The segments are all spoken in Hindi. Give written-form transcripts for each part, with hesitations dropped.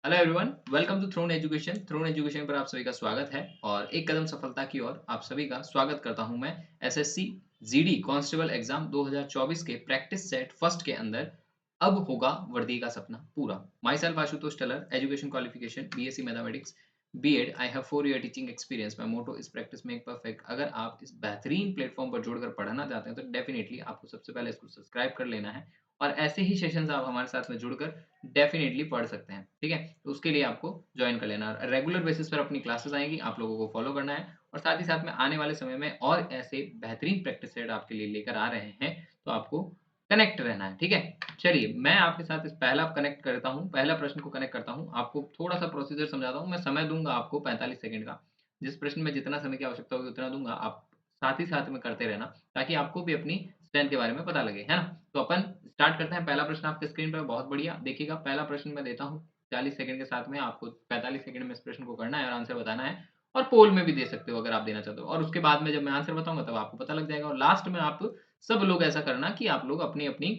Hello everyone, welcome to Throne Education. Throne Education पर आप सभी का स्वागत है और एक कदम सफलता की ओर आप सभी का स्वागत करता हूं मैं। एसएससी जीडी कांस्टेबल एग्जाम 2024 के प्रैक्टिस सेट फर्स्ट के अंदर अब होगा वर्दी का सपना पूरा। माई सेल्फ आशुतोष टलर, education qualification BSc mathematics, BEd. I have 4 year teaching experience. My motto is practice make perfect. अगर आप इस बेहतरीन प्लेटफॉर्म पर जुड़कर पढ़ना चाहते हैं तो डेफिनेटली आपको सबसे पहले इसको सब्सक्राइब कर लेना है और ऐसे ही सेशंस आप हमारे साथ में जुड़कर डेफिनेटली पढ़ सकते हैं, ठीक है? तो उसके लिए आपको जॉइन कर लेना है। रेगुलर बेसिस पर अपनी क्लासेस आएँगी, आप लोगों को फॉलो करना है और साथ ही साथ में आने वाले समय में और ऐसे बेहतरीन प्रैक्टिस सेट आपके लिए लेकर आ रहे हैं, तो आपको कनेक्ट रहना है, ठीक है? चलिए, मैं आपके साथ इस पहला कनेक्ट करता हूँ, पहला प्रश्न को कनेक्ट करता हूँ। आपको थोड़ा-सा प्रोसीजर समझाता हूँ, मैं समय दूँगा आपको 45 सेकंड का। जिस प्रश्न में जितना समय की आवश्यकता होगी उतना दूँगा, आप साथ ही साथ में करते रहना, ताकि आपको भी अपनी स्ट्रेंथ के बारे में पता लगे, है ना? तो अपन स्टार्ट करते हैं। पहला प्रश्न आपके स्क्रीन पे बहुत बढ़िया देखिएगा। पहला प्रश्न मैं देता हूँ 40 सेकंड के साथ में, आपको 45 सेकंड में इस प्रश्न को करना है और आंसर बताना है और पोल में भी दे सकते हो अगर आप देना चाहते हो और उसके बाद में जब मैं आंसर बताऊँगा तब आपको पता लग जाएगा और लास्ट में आप सब लोग ऐसा करना कि आप लोग अपनी-अपनी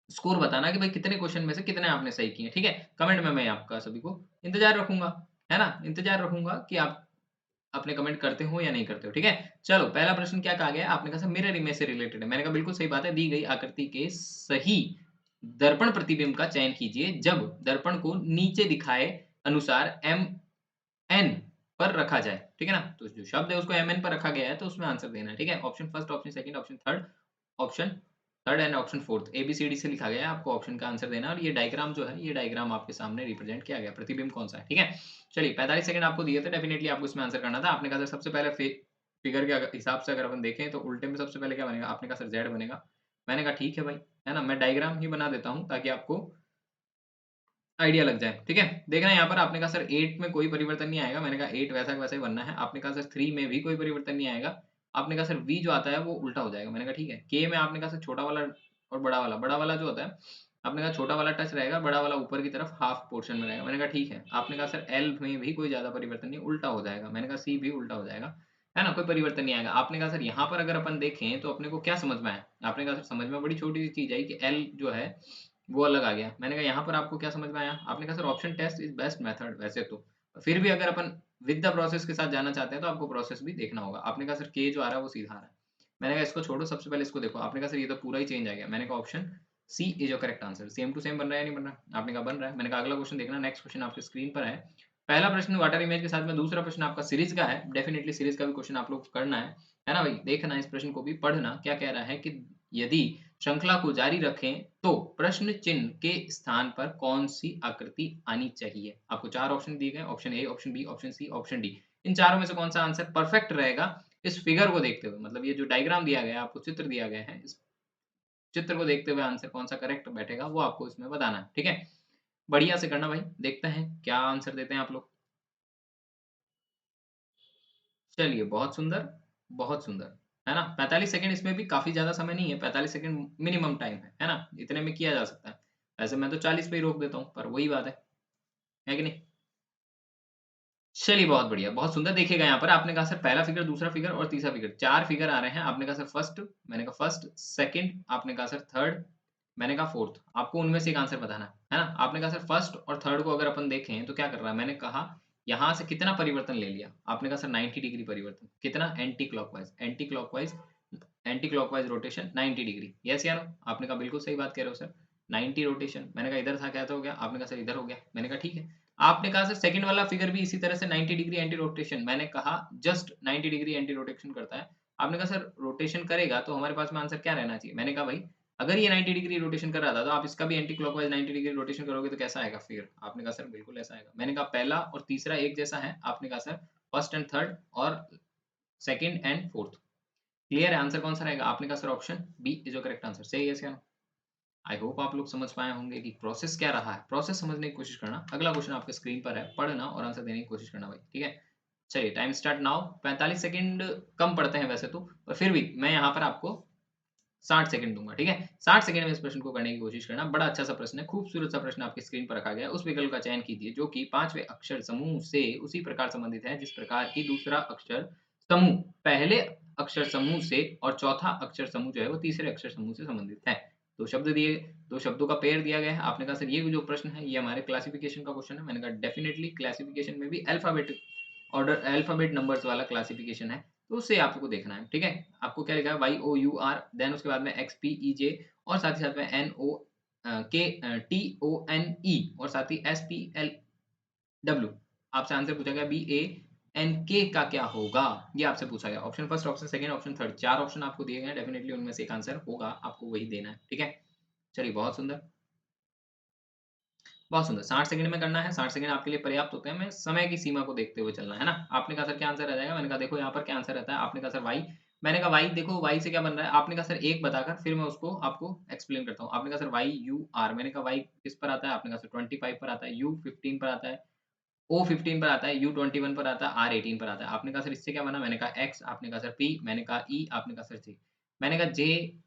स्कोर बताना कि भाई कितने क्वेश्चन में से कितने आपने सही किए, ठीक है? कमेंट में मैं आपका सभी को इंतज़ार रखूँगा, है ना? इंतज़ार रखूँगा कि आप अपने कमेंट करते हो या नहीं करते हो, ठीक है? चलो, पहला प्रश्न क्या कहा गया है? आपने कहा सर मिरर इमेज से रिलेटेड है। मैंने कहा बिल्कुल सही बात है। दी गई आकृति के सही दर्पण प्रतिबिंब का चयन कीजिए जब दर्पण को नीचे दिखाए अनुसार एमएन पर रखा जाए, ठीक है ना? तो जो शब्द है उसको एमएन पर रखा गया है तो उसमें आंसर देना है, ठीक है? Option first, option second, option third and option fourth A B C D से लिखा गया है। आपको ऑप्शन का आंसर देना है और ये डायग्राम जो है, ये डायग्राम आपके सामने रिप्रेजेंट किया गया है। प्रतिबिंब कौन-सा है, ठीक है? चलिए 45 सेकंड आपको दिए थे, डेफिनिटली आपको इसमें आंसर करना था। आपने कहा सर सबसे पहले फिगर के हिसाब से अगर अपन देखें तो उल्टे में सबसे पहले क्या बनेगा? आपने कहा सर ज़ेड बनेगा। मैंने कहा ठीक है भाई, है ना? मैं डायग्राम ही बना देता हूँ ताकि आपको आइडिया लग जाए, ठीक है? देखना यहाँ पर आपने कहा सर 8 में कोई परिवर्तन नहीं आएगा। मैंने कहा 8 वैसा का वैसा ही बनना है। आपने कहा सर 3 में भी कोई परिवर्तन नहीं आएगा। आपने कहा सर V जो आता है वो उल्टा हो जाएगा। मैंने कहा ठीक है। K में आपने कहा सर छोटा वाला और बड़ा वाला जो होता है, आपने कहा छोटा वाला टच रहेगा, बड़ा वाला ऊपर की तरफ हाफ पोर्शन में रहेगा। मैंने कहा ठीक है। आपने कहा सर L में भी कोई ज़्यादा परिवर्तन नहीं, उल्टा हो जाएगा। मैंने कहा C भी उल्टा हो जाएगा, है ना? कोई परिवर्तन नहीं आएगा। आपने कहा सर यहाँ पर अगर अपन देखें तो अपने को क्या समझ में आया? आपने कहा सर समझ में बड़ी छोटी-सी चीज़ आई कि L जो है वो अलग आ गया। मैंने कहा यहाँ पर आपको क्या समझ में आया? आपने कहा sir option test is best method वैसे तो। फिर भी अगर अपन विद द प्रोसेस के साथ जाना चाहते हैं तो आपको प्रोसेस भी देखना होगा। आपने कहा सर के जो आ रहा है वो सीधा आ रहा है। मैंने कहा इसको छोड़ो, सबसे पहले इसको देखो। आपने कहा सर ये तो पूरा ही चेंज आ गया। मैंने कहा option C is your correct answer. Same to same बन रहा है या नहीं बन रहा? आपने कहा बन रहा है। मैंने कहा अगला क्वेश्चन देखना, नेक्स्ट क्वेश्चन आपकी स्क्रीन पर है। पहला प्रश्न वाटर इमेज के साथ में, दूसरा प्रश्न आपका सीरीज़ का है। डेफिनिटली सीरीज़ का भी क्वेश्चन आप लोग को करना है ना भाई? देखना इस प्रश्न को भी, पढ़ना क्या कह रहा है कि यदि श्रृंखला को जारी रखें तो प्रश्न चिन्ह के स्थान पर कौन-सी आकृति आनी चाहिए? आपको 4 ऑप्शन दिए गए हैं, option A, option B, option C, option D. इन चारों में से कौन-सा आंसर परफेक्ट रहेगा इस फिगर को देखते हुए? मतलब ये जो डायग्राम दिया गया है, आपको चित्र दिया गया है, इस चित्र को देखते हुए आंसर कौन-सा करेक्ट बैठेगा वो आपको इसमें बताना है, ठीक है? बढ़िया से करना भाई, देखते हैं क्या आंसर देते हैं आप लोग। चलिए, बहुत सुंदर, बहुत सुंदर, है ना? 45 सेकंड, इसमें भी काफ़ी ज़्यादा समय नहीं है, 45 सेकंड मिनिमम टाइम है ना? इतने में किया जा सकता है। वैसे मैं तो 40 पे ही रोक देता हूँ, पर वही बात है कि नहीं? चलिए, बहुत बढ़िया, बहुत सुंदर। देखिएगा यहाँ पर आपने कहा सर पहला फिगर, दूसरा फिगर और तीसरा फिगर, 4 फिगर आ रहे हैं। आपने कहा सर फर्स्ट, मैंने कहा फर्स्ट, सेकंड, आपने कहा सर थर्ड, मैंने कहा फोर्थ। आपको उनमें से एक आंसर बताना है ना? आपने कहा सर फर्स्ट और थर्ड को अगर अपन देखें तो क्या कर रहा है? मैंने कहा यहाँ से कितना परिवर्तन ले लिया? आपने कहा सर 90 डिग्री परिवर्तन। कितना? Anti clockwise rotation 90 degree. Yes या नो? आपने कहा बिल्कुल सही बात कह रहे हो सर। 90 रोटेशन, मैंने कहा इधर था क्या तो हो गया? आपने कहा सर इधर हो गया। मैंने कहा ठीक है। आपने कहा सर सेकंड वाला फिगर भी इसी तरह से 90 डिग्री एंटी रोटेशन। मैंने कहा जस्ट 90 डिग्री एंटी रोटेशन करता है। आपने कहा सर रोटेशन करेगा तो हमारे पास में आंसर क्या रहना चाहिए? मैंने कहा भाई अगर ये 90 डिग्री रोटेशन कर रहा था तो आप इसका भी एंटी क्लॉकवाइज़ 90 डिग्री रोटेशन करोगे तो कैसा आएगा फिगर? आपने कहा सर बिल्कुल ऐसा आएगा। मैंने कहा पहला और तीसरा एक जैसा है। आपने कहा सर फर्स्ट एंड थर्ड और सेकंड एंड फोर्थ। क्लियर है? आंसर कौन-सा रहेगा? आपने कहा sir option B is your correct answer. Say yes या नो? आई होप आप लोग समझ पाए होंगे कि प्रोसेस क्या रहा है। प्रोसेस समझने की कोशिश करना। अगला क्वेश्चन आपके स्क्रीन पर है, पढ़ना और आंसर देने की कोशिश करना भाई, ठीक है? चलिए टाइम स्टार्ट नाउ। 45 सेकंड कम पड़ते हैं वैसे तो, पर फिर भी मैं यहाँ पर आपको 60 सेकंड दूँगा, ठीक है? 60 सेकंड में इस प्रश्न को करने की कोशिश करना। बड़ा अच्छा-सा प्रश्न है, खूबसूरत सा प्रश्न आपकी स्क्रीन पर रखा गया है। उस विकल्प का चयन कीजिए जो कि 5वें अक्षर समूह से उसी प्रकार संबंधित है जिस प्रकार की दूसरा अक्षर समूह पहले अक्षर समूह से और चौथा अक्षर समूह जो है वो तीसरे अक्षर समूह से संबंधित है। दो शब्द दिए, दो शब्दों का पेयर दिया गया है। आपने कहा सर ये जो प्रश्न है ये हमारे क्लासिफिकेशन का क्वेश्चन है। मैंने कहा डेफिनेटली क्लासिफिकेशन में भी अल्फाबेटिक ऑर्डर, अल्फाबेट नंबर्स वाला क्लासिफिकेशन है, तो उससे आपको देखना है, ठीक है। आपको क्या लिखा है, Y O U R, then उसके बाद में एक्स पी ई जे, और साथ ही साथ में एन ओ के टी ओ एन ई, और साथ ही एस पी एल डब्ल्यू। आपसे आंसर पूछा गया बी ए एन के का क्या होगा, ये आपसे पूछा गया। Option first, option second, option third, चार ऑप्शन आपको दिए गए हैं, डेफिनेटली उनमें से एक आंसर होगा, आपको वही देना है, ठीक है। चलिए बहुत सुंदर, बहुत सुंदर। 60 सेकंड में करना है, 60 सेकंड आपके लिए पर्याप्त होते हैं। मैं समय की सीमा को देखते हुए चलना है ना। आपने कहा सर क्या आंसर आ जाएगा, मैंने कहा देखो यहाँ पर क्या आंसर रहता है। आपने कहा सर वाई, मैंने कहा वाई देखो वाई से क्या बन रहा है। आपने कहा सर एक बताकर फिर मैं उसको आपको एक्सप्लेन करता हूँ। आपने कहा सर वाई यू आर, मैंने कहा वाई किस पर आता है, आपने कहा सर 25 पर आता है, यू 15 पर आता है, ओ 15 पर आता है, यू 21 पर आता है, आर 18 पर आता है। आपने कहा सर इससे क्या बना, मैंने कहा एक्स, आपने कहा सर पी, मैंने कहा ई, आपने कहा सर जे, मैंने कहा जे,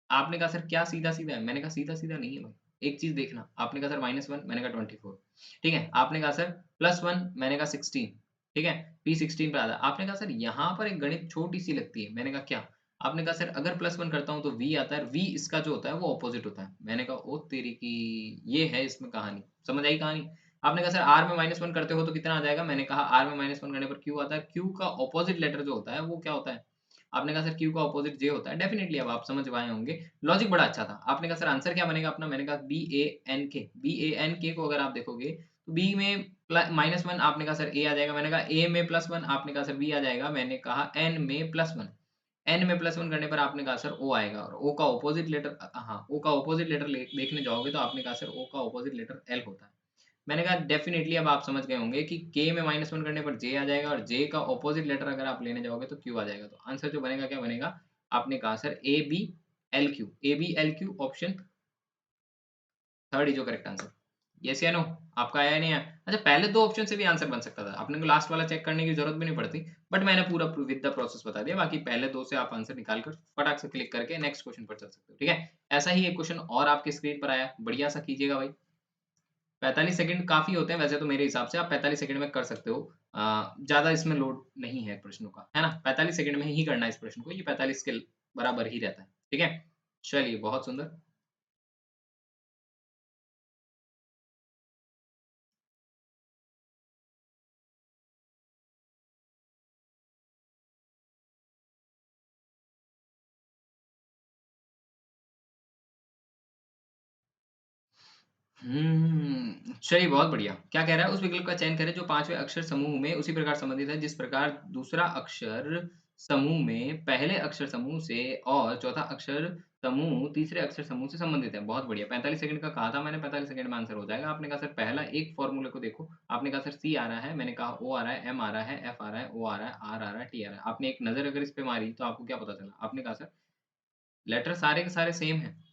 आपने कहा सर क्या सीधा-सीधा है? मैंने कहा सीधा-सीधा नहीं है भाई। एक चीज़ देखना, आपने कहा सर -1, मैंने कहा 24, ठीक है? आपने कहा सर +1, मैंने कहा 16, ठीक है? P16 पे आता है। आपने कहा सर यहाँ पर एक गणित छोटी-सी लगती है। मैंने कहा क्या? आपने कहा सर अगर +1 करता हूँ तो V आता है, V इसका जो होता है वो अपोज़िट होता है। मैंने कहा ओ तेरी की! ये है इसमें कहानी। समझ आई कहानी? आपने कहा सर R में -1 करते हो तो कितना आ जाएगा? मैंने कहा R में -1 करने पर Q आता है। Q का अपोज़िट लेटर जो होता है वो क्या होता है? आपने कहा सर Q का अपोज़िट J होता है। डेफ़िनिटली अब आप समझ पाए होंगे। लॉजिक बड़ा अच्छा था। आपने कहा सर आंसर क्या बनेगा अपना? मैंने कहा BANK, BANK को अगर आप देखोगे तो B में -1, आपने कहा सर A आ जाएगा। मैंने कहा A में +1, आपने कहा सर B आ जाएगा। मैंने कहा N में +1, N में +1 करने पर आपने कहा सर O आएगा, और O का अपोज़िट लेटर हाँ, O का अपोज़िट लेटर ले देखने जाओगे तो आपने कहा सर O का अपोज़िट लेटर L होता है। मैंने कहा डेफ़िनिटली अब आप समझ गए होंगे कि K में -1 करने पर J आ जाएगा, और J का अपोज़िट लेटर अगर आप लेने जाओगे तो Q आ जाएगा। तो आंसर जो बनेगा क्या बनेगा? आपने कहा sir ABLQ, ABLQ option third is your correct answer. Yes या नो? आपका आया या नहीं आया? अच्छा, पहले 2 ऑप्शन से भी आंसर बन सकता था। अपने को लास्ट वाला चेक करने की ज़रूरत भी नहीं पड़ती, बट मैंने पूरा विद द प्रोसेस बता दिया। बाकी पहले 2 से आप आंसर निकाल कर फटाक से क्लिक करके नेक्स्ट क्वेश्चन पर चल सकते हो, ठीक है? ऐसा ही एक क्वेश्चन और आपकी स्क्रीन पर आया, बढ़िया सा कीजिएगा भाई। 45 सेकंड काफ़ी होते हैं वैसे तो मेरे हिसाब से, आप 45 सेकंड में कर सकते हो। ज़्यादा इसमें लोड नहीं है प्रश्नों का, है ना? 45 सेकंड में ही करना है इस प्रश्न को, ये 45 के बराबर ही रहता है, ठीक है? चलिए बहुत सुंदर। चलिए बहुत बढ़िया। क्या कह रहा है? उस विकल्प का चयन करें जो 5वें अक्षर समूह में उसी प्रकार संबंधित है जिस प्रकार दूसरा अक्षर समूह में पहले अक्षर समूह से, और चौथा अक्षर समूह तीसरे अक्षर समूह से संबंधित है। बहुत बढ़िया। 45 सेकंड का कहा था मैंने, 45 सेकंड में आंसर हो जाएगा। आपने कहा सर पहला एक फ़ॉर्मूले को देखो। आपने कहा सर सी आ रहा है, मैंने कहा ओ आ रहा है, एम आ रहा है, एफ आ रहा है, ओ आ रहा है, आर आ रहा है, टी आ रहा है। आपने एक नज़र अगर इस पे मारी तो आपको क्या पता चला? आपने कहा सर लेटर सारे के सारे सेम हैं।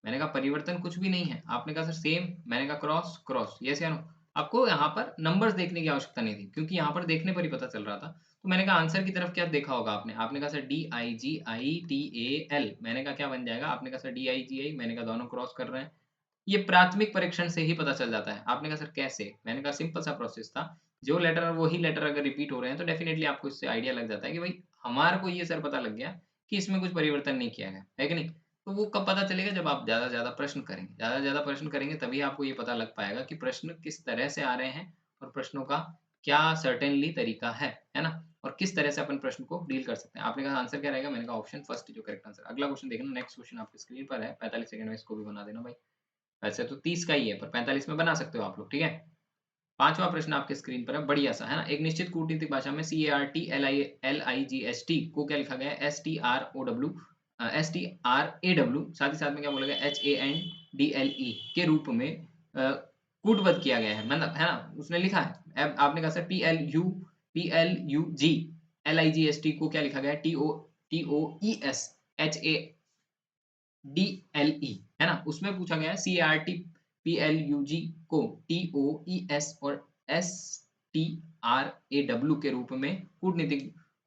मैंने कहा परिवर्तन कुछ भी नहीं है। आपने कहा सर सेम, मैंने कहा क्रॉस, क्रॉस, यस या नो? आपको यहाँ पर नंबर्स देखने की आवश्यकता नहीं थी, क्योंकि यहाँ पर देखने पर ही पता चल रहा था। तो मैंने कहा आंसर की तरफ क्या देखा होगा आपने? आपने कहा सर DIGITAL, मैंने कहा क्या बन जाएगा? आपने कहा सर DIGI, मैंने कहा दोनों क्रॉस कर रहे हैं। ये प्राथमिक परीक्षण से ही पता चल जाता है। आपने कहा सर कैसे? मैंने कहा सिंपल सा प्रोसेस था। जो लेटर और वही लेटर अगर रिपीट हो रहे हैं तो डेफिनिटली आपको इससे आइडिया लग जाता है कि भाई हमारे को ये सर पता लग गया कि इसमें कुछ परिवर्तन नहीं किया गया, है कि नहीं? तो वो कब पता चलेगा? जब आप ज़्यादा से ज़्यादा प्रश्न करेंगे। ज़्यादा से ज़्यादा प्रश्न करेंगे तभी आपको ये पता लग पाएगा कि प्रश्न किस तरह से आ रहे हैं, और प्रश्नों का क्या सर्टेनली तरीका है ना? और किस तरह से अपन प्रश्न को डील कर सकते हैं। आपने कहा आंसर क्या रहेगा? मैंने कहा ऑप्शन फर्स्ट जो करेक्ट आंसर। अगला क्वेश्चन देखना, नेक्स्ट क्वेश्चन आपकी स्क्रीन पर है। 45 सेकंड में इसको भी बना देना भाई। वैसे तो 30 का ही है, पर 45 में बना सकते हो आप लोग, ठीक है? 5वां प्रश्न आपके स्क्रीन पर है, बढ़िया-सा, है ना? एक निश्चित कूटनीतिक भाषा में CARTLIGST को क्या लिखा गया है? STRAW, साथ ही साथ में क्या बोला गया? HANDLE के रूप में कूटबद्ध किया गया है, मतलब है ना? उसने लिखा है। अब आपने कहा सर PLUGLIGST को क्या लिखा गया है? TOESHADLE, है ना? उसमें पूछा गया है CARTPLUG को TOES और STRAW के रूप में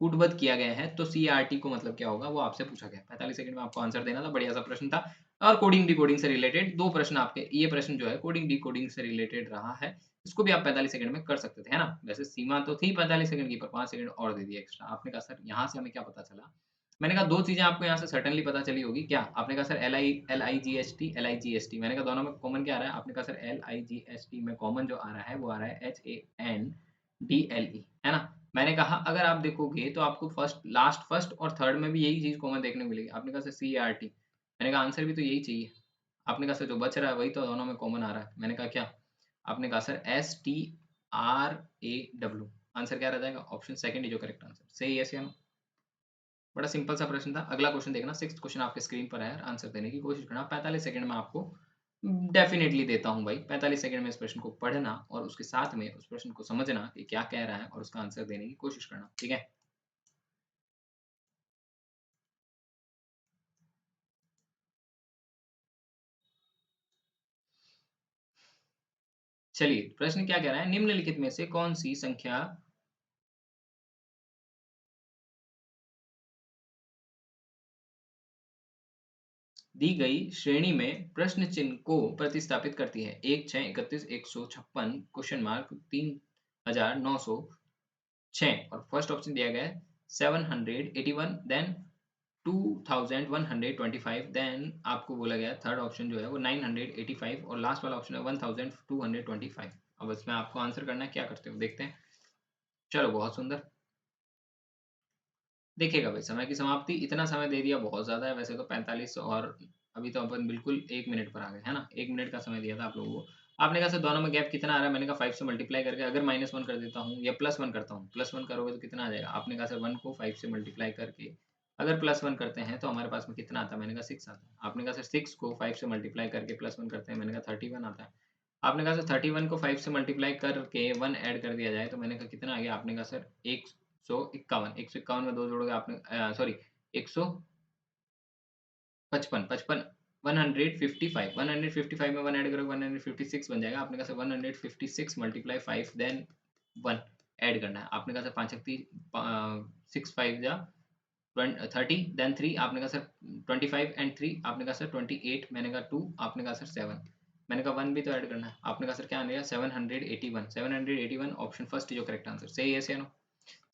कूटबद्ध किया गया है, तो CRT को मतलब क्या होगा वो आपसे पूछा गया है। 45 सेकंड में आपको आंसर देना था, बढ़िया सा प्रश्न था। और कोडिंग डिकोडिंग से रिलेटेड 2 प्रश्न आपके, ये प्रश्न जो है कोडिंग डिकोडिंग से रिलेटेड रहा है। इसको भी आप 45 सेकंड में कर सकते थे, है ना? वैसे सीमा तो थी 45 सेकंड की, पर 5 सेकंड और दे दिए एक्स्ट्रा। आपने कहा सर यहाँ से हमें क्या पता चला? मैंने कहा 2 चीज़ें आपको यहाँ से सर्टेनली पता चली होगी, क्या? आपने कहा सर LIGHT, LIGST मैंने कहा दोनों में कॉमन क्या आ रहा है? आपने कहा सर LIGST में कॉमन जो आ रहा है वो आ रहा है HANDLE, है ना? मैंने कहा अगर आप देखोगे तो आपको फर्स्ट और थर्ड में भी यही चीज़ कॉमन देखने को मिलेगी। आपने कहा सर CART मैंने कहा आंसर भी तो यही चाहिए। आपने कहा सर जो बच रहा है वही तो दोनों में कॉमन आ रहा है। मैंने कहा क्या? आपने कहा सर STRAW आंसर क्या रह जाएगा? Option second is your correct answer. सही यस या नो? बड़ा सिंपल सा प्रश्न था। अगला क्वेश्चन देखना, 6th क्वेश्चन आपके स्क्रीन पर है, आंसर देने की कोशिश करना। 45 सेकंड में आपको डेफिनिटली देता हूँ भाई। 45 सेकंड में इस प्रश्न को पढ़ना और उसके साथ में उस प्रश्न को समझना कि क्या कह रहा है और उसका आंसर देने की कोशिश करना, ठीक है? चलिए, प्रश्न क्या कह रहा है? निम्नलिखित में से कौन-सी संख्या दी गई श्रेणी में प्रश्न चिन्ह को प्रतिस्थापित करती है? 1, 6, 31, 156 क्वेश्चन मार्क 3906 और फर्स्ट ऑप्शन दिया गया है 781 देन 2125 देन आपको बोला गया थर्ड ऑप्शन जो है वो 985 और लास्ट वाला ऑप्शन है 1225। अब इसमें आपको आंसर करना है, क्या करते हो देखते हैं। चलो बहुत सुंदर। देखिएगा भाई, समय की समाप्ति, इतना समय दे दिया बहुत ज़्यादा है वैसे तो 45 और अभी तो अपन बिल्कुल 1 मिनट पर आ गए, है ना? 1 मिनट का समय दिया था आप लोगों को। आपने कहा सर दोनों में गैप कितना आ रहा है? मैंने कहा 5 से मल्टीप्लाई करके अगर -1 कर देता हूँ या +1 करता हूँ, +1 करोगे तो कितना आ जाएगा? आपने कहा सर 1 को 5 से मल्टीप्लाई करके अगर +1 करते हैं तो हमारे पास में कितना आता है? मैंने कहा 6 आता है। आपने कहा सर 6 को 5 से मल्टीप्लाई करके +1 करते हैं, मैंने कहा 31 आता है। आपने कहा सर 31 को 5 से मल्टीप्लाई करके 1 ऐड कर दिया जाए तो मैंने कहा कितना आ गया? आपने कहा सर 151 में 2 जोड़ोगे आपने सॉरी 155 55 155 155 में 1 ऐड करोगे 156 बन जाएगा। आपने कहा सर 156 मल्टीप्लाई 5 देन 1 ऐड करना है। आपने कहा सर 5 छक्की 6 5 जा 30 देन 3 आपने कहा सर 25 एंड 3 आपने कहा सर 28 मैंने कहा 2 आपने कहा सर 7 मैंने कहा 1 भी तो ऐड करना है। आपने कहा सर क्या आएगा 781 option first is your correct answer. सही है या नो?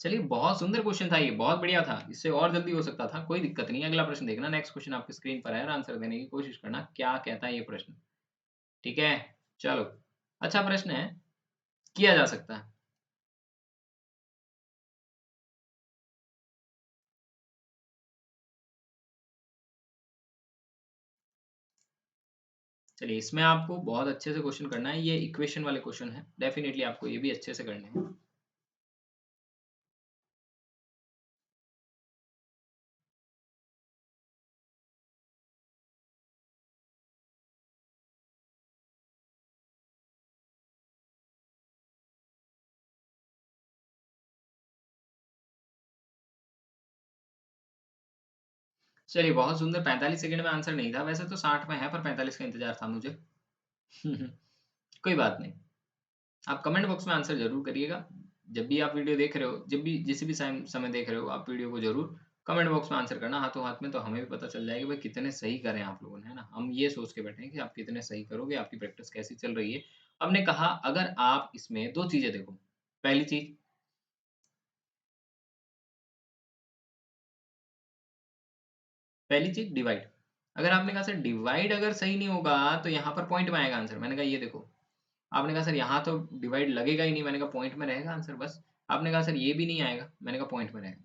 चलिए बहुत सुंदर क्वेश्चन था ये, बहुत बढ़िया था। इससे और जल्दी हो सकता था, कोई दिक्कत नहीं है। अगला प्रश्न देखना, नेक्स्ट क्वेश्चन आपकी स्क्रीन पर है और आंसर देने की कोशिश करना, क्या कहता है ये प्रश्न, ठीक है? चलो, अच्छा प्रश्न है, किया जा सकता है। चलिए, इसमें आपको बहुत अच्छे से क्वेश्चन करना है, ये इक्वेशन वाले क्वेश्चन हैं, डेफिनिटली आपको ये भी अच्छे से करने हैं। चलिए, बहुत सुंदर 45 सेकंड में आंसर नहीं था, वैसे तो 60 में है पर 45 का इंतज़ार था मुझे। कोई बात नहीं। आप कमेंट बॉक्स में आंसर ज़रूर करिएगा। जब भी आप वीडियो देख रहे हो, जब भी जिस भी समय देख रहे हो, आप वीडियो को ज़रूर कमेंट बॉक्स में आंसर करना हाथों-हाथ में, तो हमें भी पता चल जाएगा कि भाई कितने सही करे हैं आप लोगों ने, है ना? हम ये सोच के बैठे हैं कि आप कितने सही करोगे, आपकी प्रैक्टिस कैसी चल रही है। हमने कहा अगर आप इसमें 2 चीज़ें देखो, पहली चीज़ डिवाइड। अगर आपने कहा सर डिवाइड अगर सही नहीं होगा, तो यहाँ पर पॉइंट में आएगा आंसर। मैंने कहा ये देखो, आपने कहा सर यहाँ तो डिवाइड लगेगा ही नहीं, मैंने कहा पॉइंट में रहेगा आंसर बस। आपने कहा सर ये भी नहीं आएगा, मैंने कहा पॉइंट में रहेगा।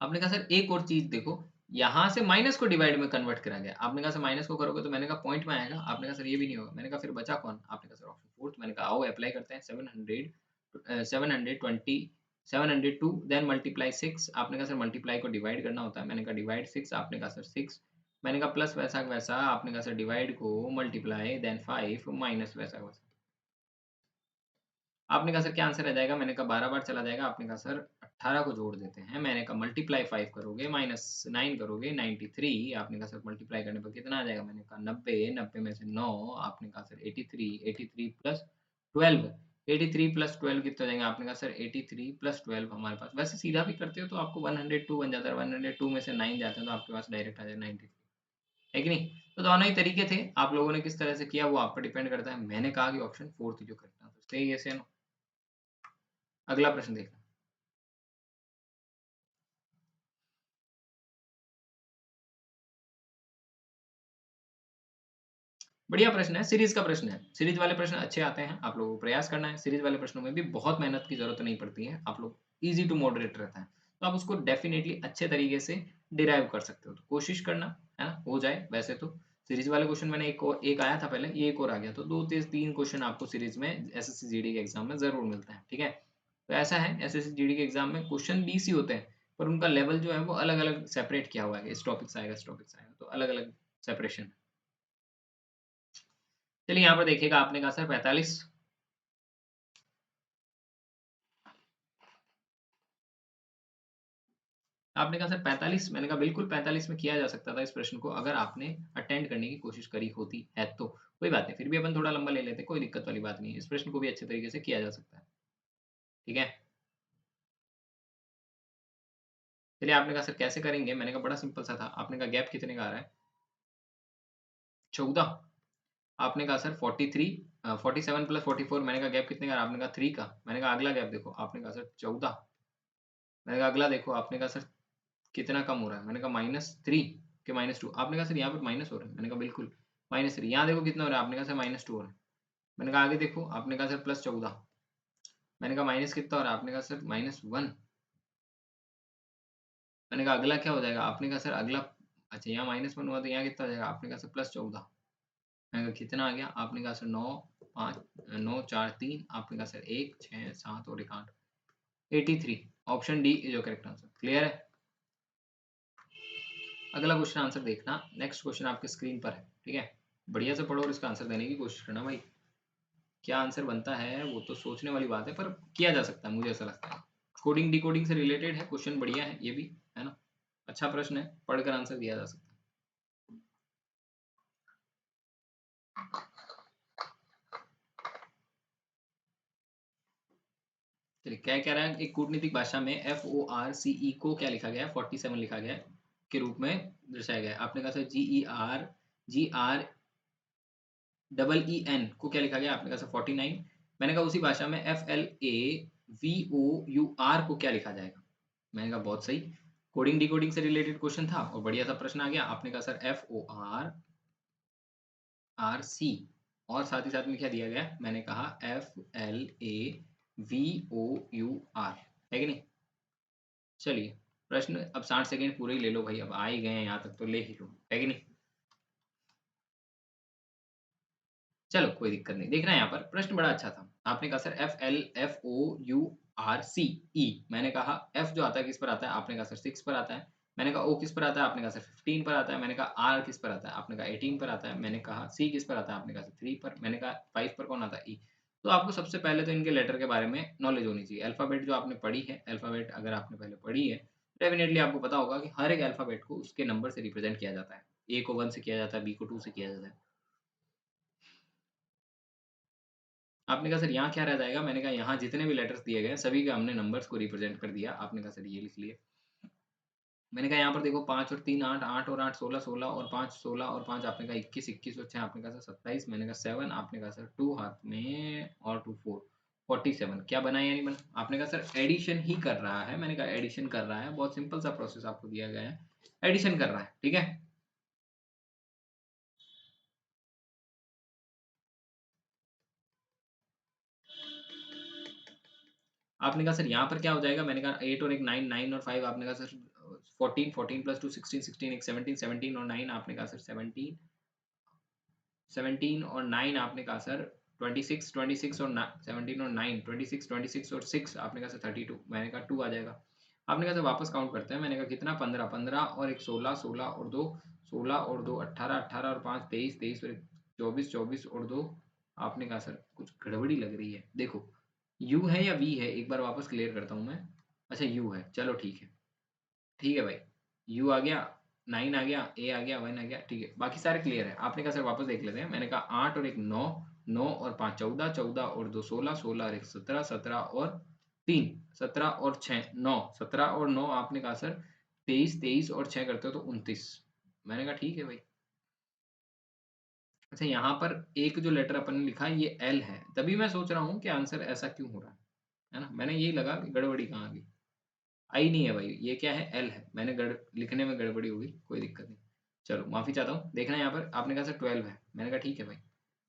आपने कहा सर एक और चीज़ देखो, यहाँ से माइनस को डिवाइड में कन्वर्ट करा गया। आपने कहा सर माइनस को करोगे तो मैंने कहा पॉइंट में आएगा। आपने कहा सर ये भी नहीं होगा। मैंने कहा फिर बचा कौन? आपने कहा सर ऑप्शन फोर्थ। मैंने कहा आओ अप्लाई करते हैं 720 702 देन मल्टीप्लाई 6। आपने कहा सर मल्टीप्लाई को डिवाइड करना होता है। मैंने कहा डिवाइड 6। आपने कहा सर 6। मैंने कहा प्लस वैसा का वैसा। आपने कहा सर डिवाइड को मल्टीप्लाई देन 5 माइनस वैसा का वैसा। आपने कहा सर क्या आंसर आ जाएगा? मैंने कहा 12 बार चला जाएगा। आपने कहा सर 18 को जोड़ देते हैं। मैंने कहा मल्टीप्लाई 5 करोगे माइनस 9 करोगे 93। आपने कहा सर मल्टीप्लाई करने पर कितना आ जाएगा? मैंने कहा 90, 90 में से 9। आपने कहा सर 83, 83 प्लस 12, 83 प्लस 12 कितने हो जाएंगे? आपने कहा सर 83 प्लस 12 हमारे पास, वैसे सीधा भी करते हो तो आपको 102 बन जाता है। 102 में से 9 जाते हैं तो आपके पास डायरेक्ट आ जाए 93, है कि नहीं? तो दोनों ही तरीके थे, आप लोगों ने किस तरह से किया वो आप पर डिपेंड करता है। मैंने कहा कि ऑप्शन फोर्थ जो करेक्ट आंसर सही है, से अगला प्रश्न देखना। बढ़िया प्रश्न है, सीरीज का प्रश्न है। सीरीज वाले प्रश्न अच्छे आते हैं, आप लोगों को प्रयास करना है। सीरीज वाले प्रश्नों में भी बहुत मेहनत की जरूरत नहीं पड़ती है, आप लोग इजी टू मॉडरेट रहता है, तो आप उसको डेफिनेटली अच्छे तरीके से डिराइव कर सकते हो। तो कोशिश करना है ना, हो जाए। वैसे तो सीरीज वाले क्वेश्चन मैंने एक आया था पहले, ये एक और आ गया, तो 2 3 क्वेश्चन आपको सीरीज में एसएससी जीडी के एग्जाम में जरूर मिलता है। ठीक है, तो ऐसा है, एसएससी जीडी के एग्जाम में क्वेश्चन 20 ही होते हैं, पर उनका लेवल जो है वो अलग अलग सेपरेट किया हुआ है। इस टॉपिक से आएगा, इस टॉपिक से आएगा, तो अलग अलग सेपरेशन। चलिए यहाँ पर देखिएगा, आपने कहा सर 45, आपने कहा सर 45, मैंने कहा बिल्कुल 45 में किया जा सकता था इस प्रश्न को, अगर आपने अटेंड करने की कोशिश करी होती है तो। कोई बात नहीं, फिर भी अपन थोड़ा लंबा ले लेते, कोई दिक्कत वाली बात नहीं है, इस प्रश्न को भी अच्छे तरीके से किया जा सकता है। ठीक है, चलिए आपने कहा सर कैसे करेंगे, मैंने कहा बड़ा सिंपल सा था। आपने कहा गैप कितने का आ रहा है, 14। आपने कहा सर 43, 47 प्लस 44, मैंने कहा गैप कितने का, आपने कहा 3 का। मैंने कहा अगला गैप देखो, आपने कहा सर 14। मैंने कहा अगला देखो, आपने कहा सर कितना कम हो रहा है, मैंने कहा -3 के -2। आपने कहा सर यहाँ पर माइनस हो रहा है, मैंने कहा बिल्कुल -3। यहाँ देखो कितना हो रहा है, आपने कहा सर -2 हो रहा है। मैंने कहा आगे देखो, आपने कहा सर +14। मैंने कहा माइनस कितना हो रहा है, आपने कहा सर -1। मैंने कहा अगला क्या हो जाएगा, आपने कहा सर अगला, अच्छा यहाँ -1 हुआ तो यहाँ कितना हो जाएगा, आपने कहा सर +14। मैंने कहा कितना आ गया, आपने कहा सर 9 5 9 4 3, आपने कहा सर 1 6 7 और 1 8, 83। Option D is your correct answer. Clear है। अगला क्वेश्चन आंसर देखना, नेक्स्ट क्वेश्चन आपके स्क्रीन पर है। ठीक है, बढ़िया से पढ़ो और इसका आंसर देने की कोशिश करना भाई। क्या आंसर बनता है वो तो सोचने वाली बात है, पर किया जा सकता है, मुझे ऐसा लगता है। कोडिंग डिकोडिंग से रिलेटेड है क्वेश्चन, बढ़िया है ये भी, है ना। अच्छा प्रश्न है, पढ़कर आंसर दिया जा सकता है। चलिए क्या कह रहा है, एक कूटनीतिक भाषा में FORCE को क्या लिखा गया है, 47 लिखा गया है के रूप में दर्शाया गया है। आपने कहा सर GERGREEN को क्या लिखा गया, आपने कहा सर 49। मैंने कहा उसी भाषा में FLAVOUR को क्या लिखा जाएगा। मैंने कहा बहुत सही, कोडिंग डिकोडिंग से रिलेटेड क्वेश्चन था और बढ़िया सा प्रश्न आ गया। आपने कहा सर FORRC, और साथ ही साथ में क्या दिया गया, मैंने कहा FLAVOUR, है कि नहीं। चलिए प्रश्न अब 60 सेकेंड पूरे ही ले लो भाई, अब आ ही गए हैं यहाँ तक तो ले ही लो, है कि नहीं। चलो कोई दिक्कत नहीं, देखना यहाँ पर प्रश्न बड़ा अच्छा था। आपने कहा सर FLFOURCE, मैंने कहा F जो आता है किस पर आता है, आपने कहा सर 6 पर आता है। मैंने कहा O किस पर आता है, आपने कहा सर 15 पर आता है। मैंने कहा R किस पर आता है, आपने कहा 18 पर आता है। मैंने कहा C किस पर आता है, आपने कहा सर 3 पर। मैंने कहा 5 पर कौन आता है, E। तो आपको सबसे पहले तो इनके लेटर के बारे में नॉलेज होनी चाहिए। अल्फाबेट जो आपने पढ़ी है, अल्फाबेट अगर आपने पहले पढ़ी है, डेफिनेटली आपको पता होगा कि हर एक अल्फाबेट को उसके नंबर से रिप्रेजेंट किया जाता है। A को 1 से किया जाता है, B को 2 से किया जाता है। आपने कहा सर यहाँ क्या रह जाएगा, मैंने कहा यहाँ जितने भी लेटर्स दिए गए हैं सभी के हमने नंबर्स को रिप्रेजेंट कर दिया। आपने कहा सर ये लिख लिए। मैंने कहा यहाँ पर देखो 5 और 3 8, 8 और 8 16, 16 और 5 16 और 5, आपने कहा 21, 21 और 6, आपने कहा सर 27। मैंने कहा 7, आपने कहा सर 2 हाथ में और 2 4, 47। क्या बना या नहीं बना, आपने कहा सर एडिशन ही कर रहा है। मैंने कहा एडिशन कर रहा है, बहुत सिंपल सा प्रोसेस आपको दिया गया है, एडिशन कर रहा है। ठीक है, आपने कहा सर यहाँ पर क्या हो जाएगा, मैंने कहा 8 और एक 9, 9 और 5, आपने कहा सर 14, 14 प्लस 2 16, 16 एक 17, 17 और 9, आपने कहा सर 17, 17 और 9, आपने कहा सर 26, 26 और 17 और 9 26, 26 और 6, आपने कहा सर 32। मैंने कहा 2 आ जाएगा। आपने कहा सर वापस काउंट करते हैं। मैंने कहा कितना, 15, 15 और एक 16, 16 और 2, 16 और 2 18, 18 और 5 23, 23 और एक 24, 24 और 2, आपने कहा सर कुछ गड़बड़ी लग रही है। देखो यू है या वी है, एक बार वापस क्लियर करता हूँ मैं। अच्छा यू है, चलो ठीक है, ठीक है भाई। यू आ गया, 9 आ गया, ए आ गया, 1 आ गया, ठीक है, बाकी सारे क्लियर है। आपने कहा सर वापस देख लेते हैं। मैंने कहा 8 और एक 9, 9 और 5 14, 14 और 2 16, 16 और एक 17, 17 और 3 17 और 6 9, 17 और 9, आपने कहा सर 23, 23 और 6 करते हो तो 29। मैंने कहा ठीक है भाई। अच्छा यहाँ पर एक जो लेटर अपन ने लिखा ये एल है, तभी मैं सोच रहा हूँ कि आंसर ऐसा क्यों हो रहा है ना। मैंने यही लगा कि गड़बड़ी कहाँ आ गई। आई नहीं है भाई, ये क्या है, एल है। मैंने लिखने में गड़बड़ी होगी, कोई दिक्कत नहीं। चलो माफी चाहता हूँ, देखना यहाँ पर आपने कहा सर 12 है, मैंने कहा ठीक है भाई।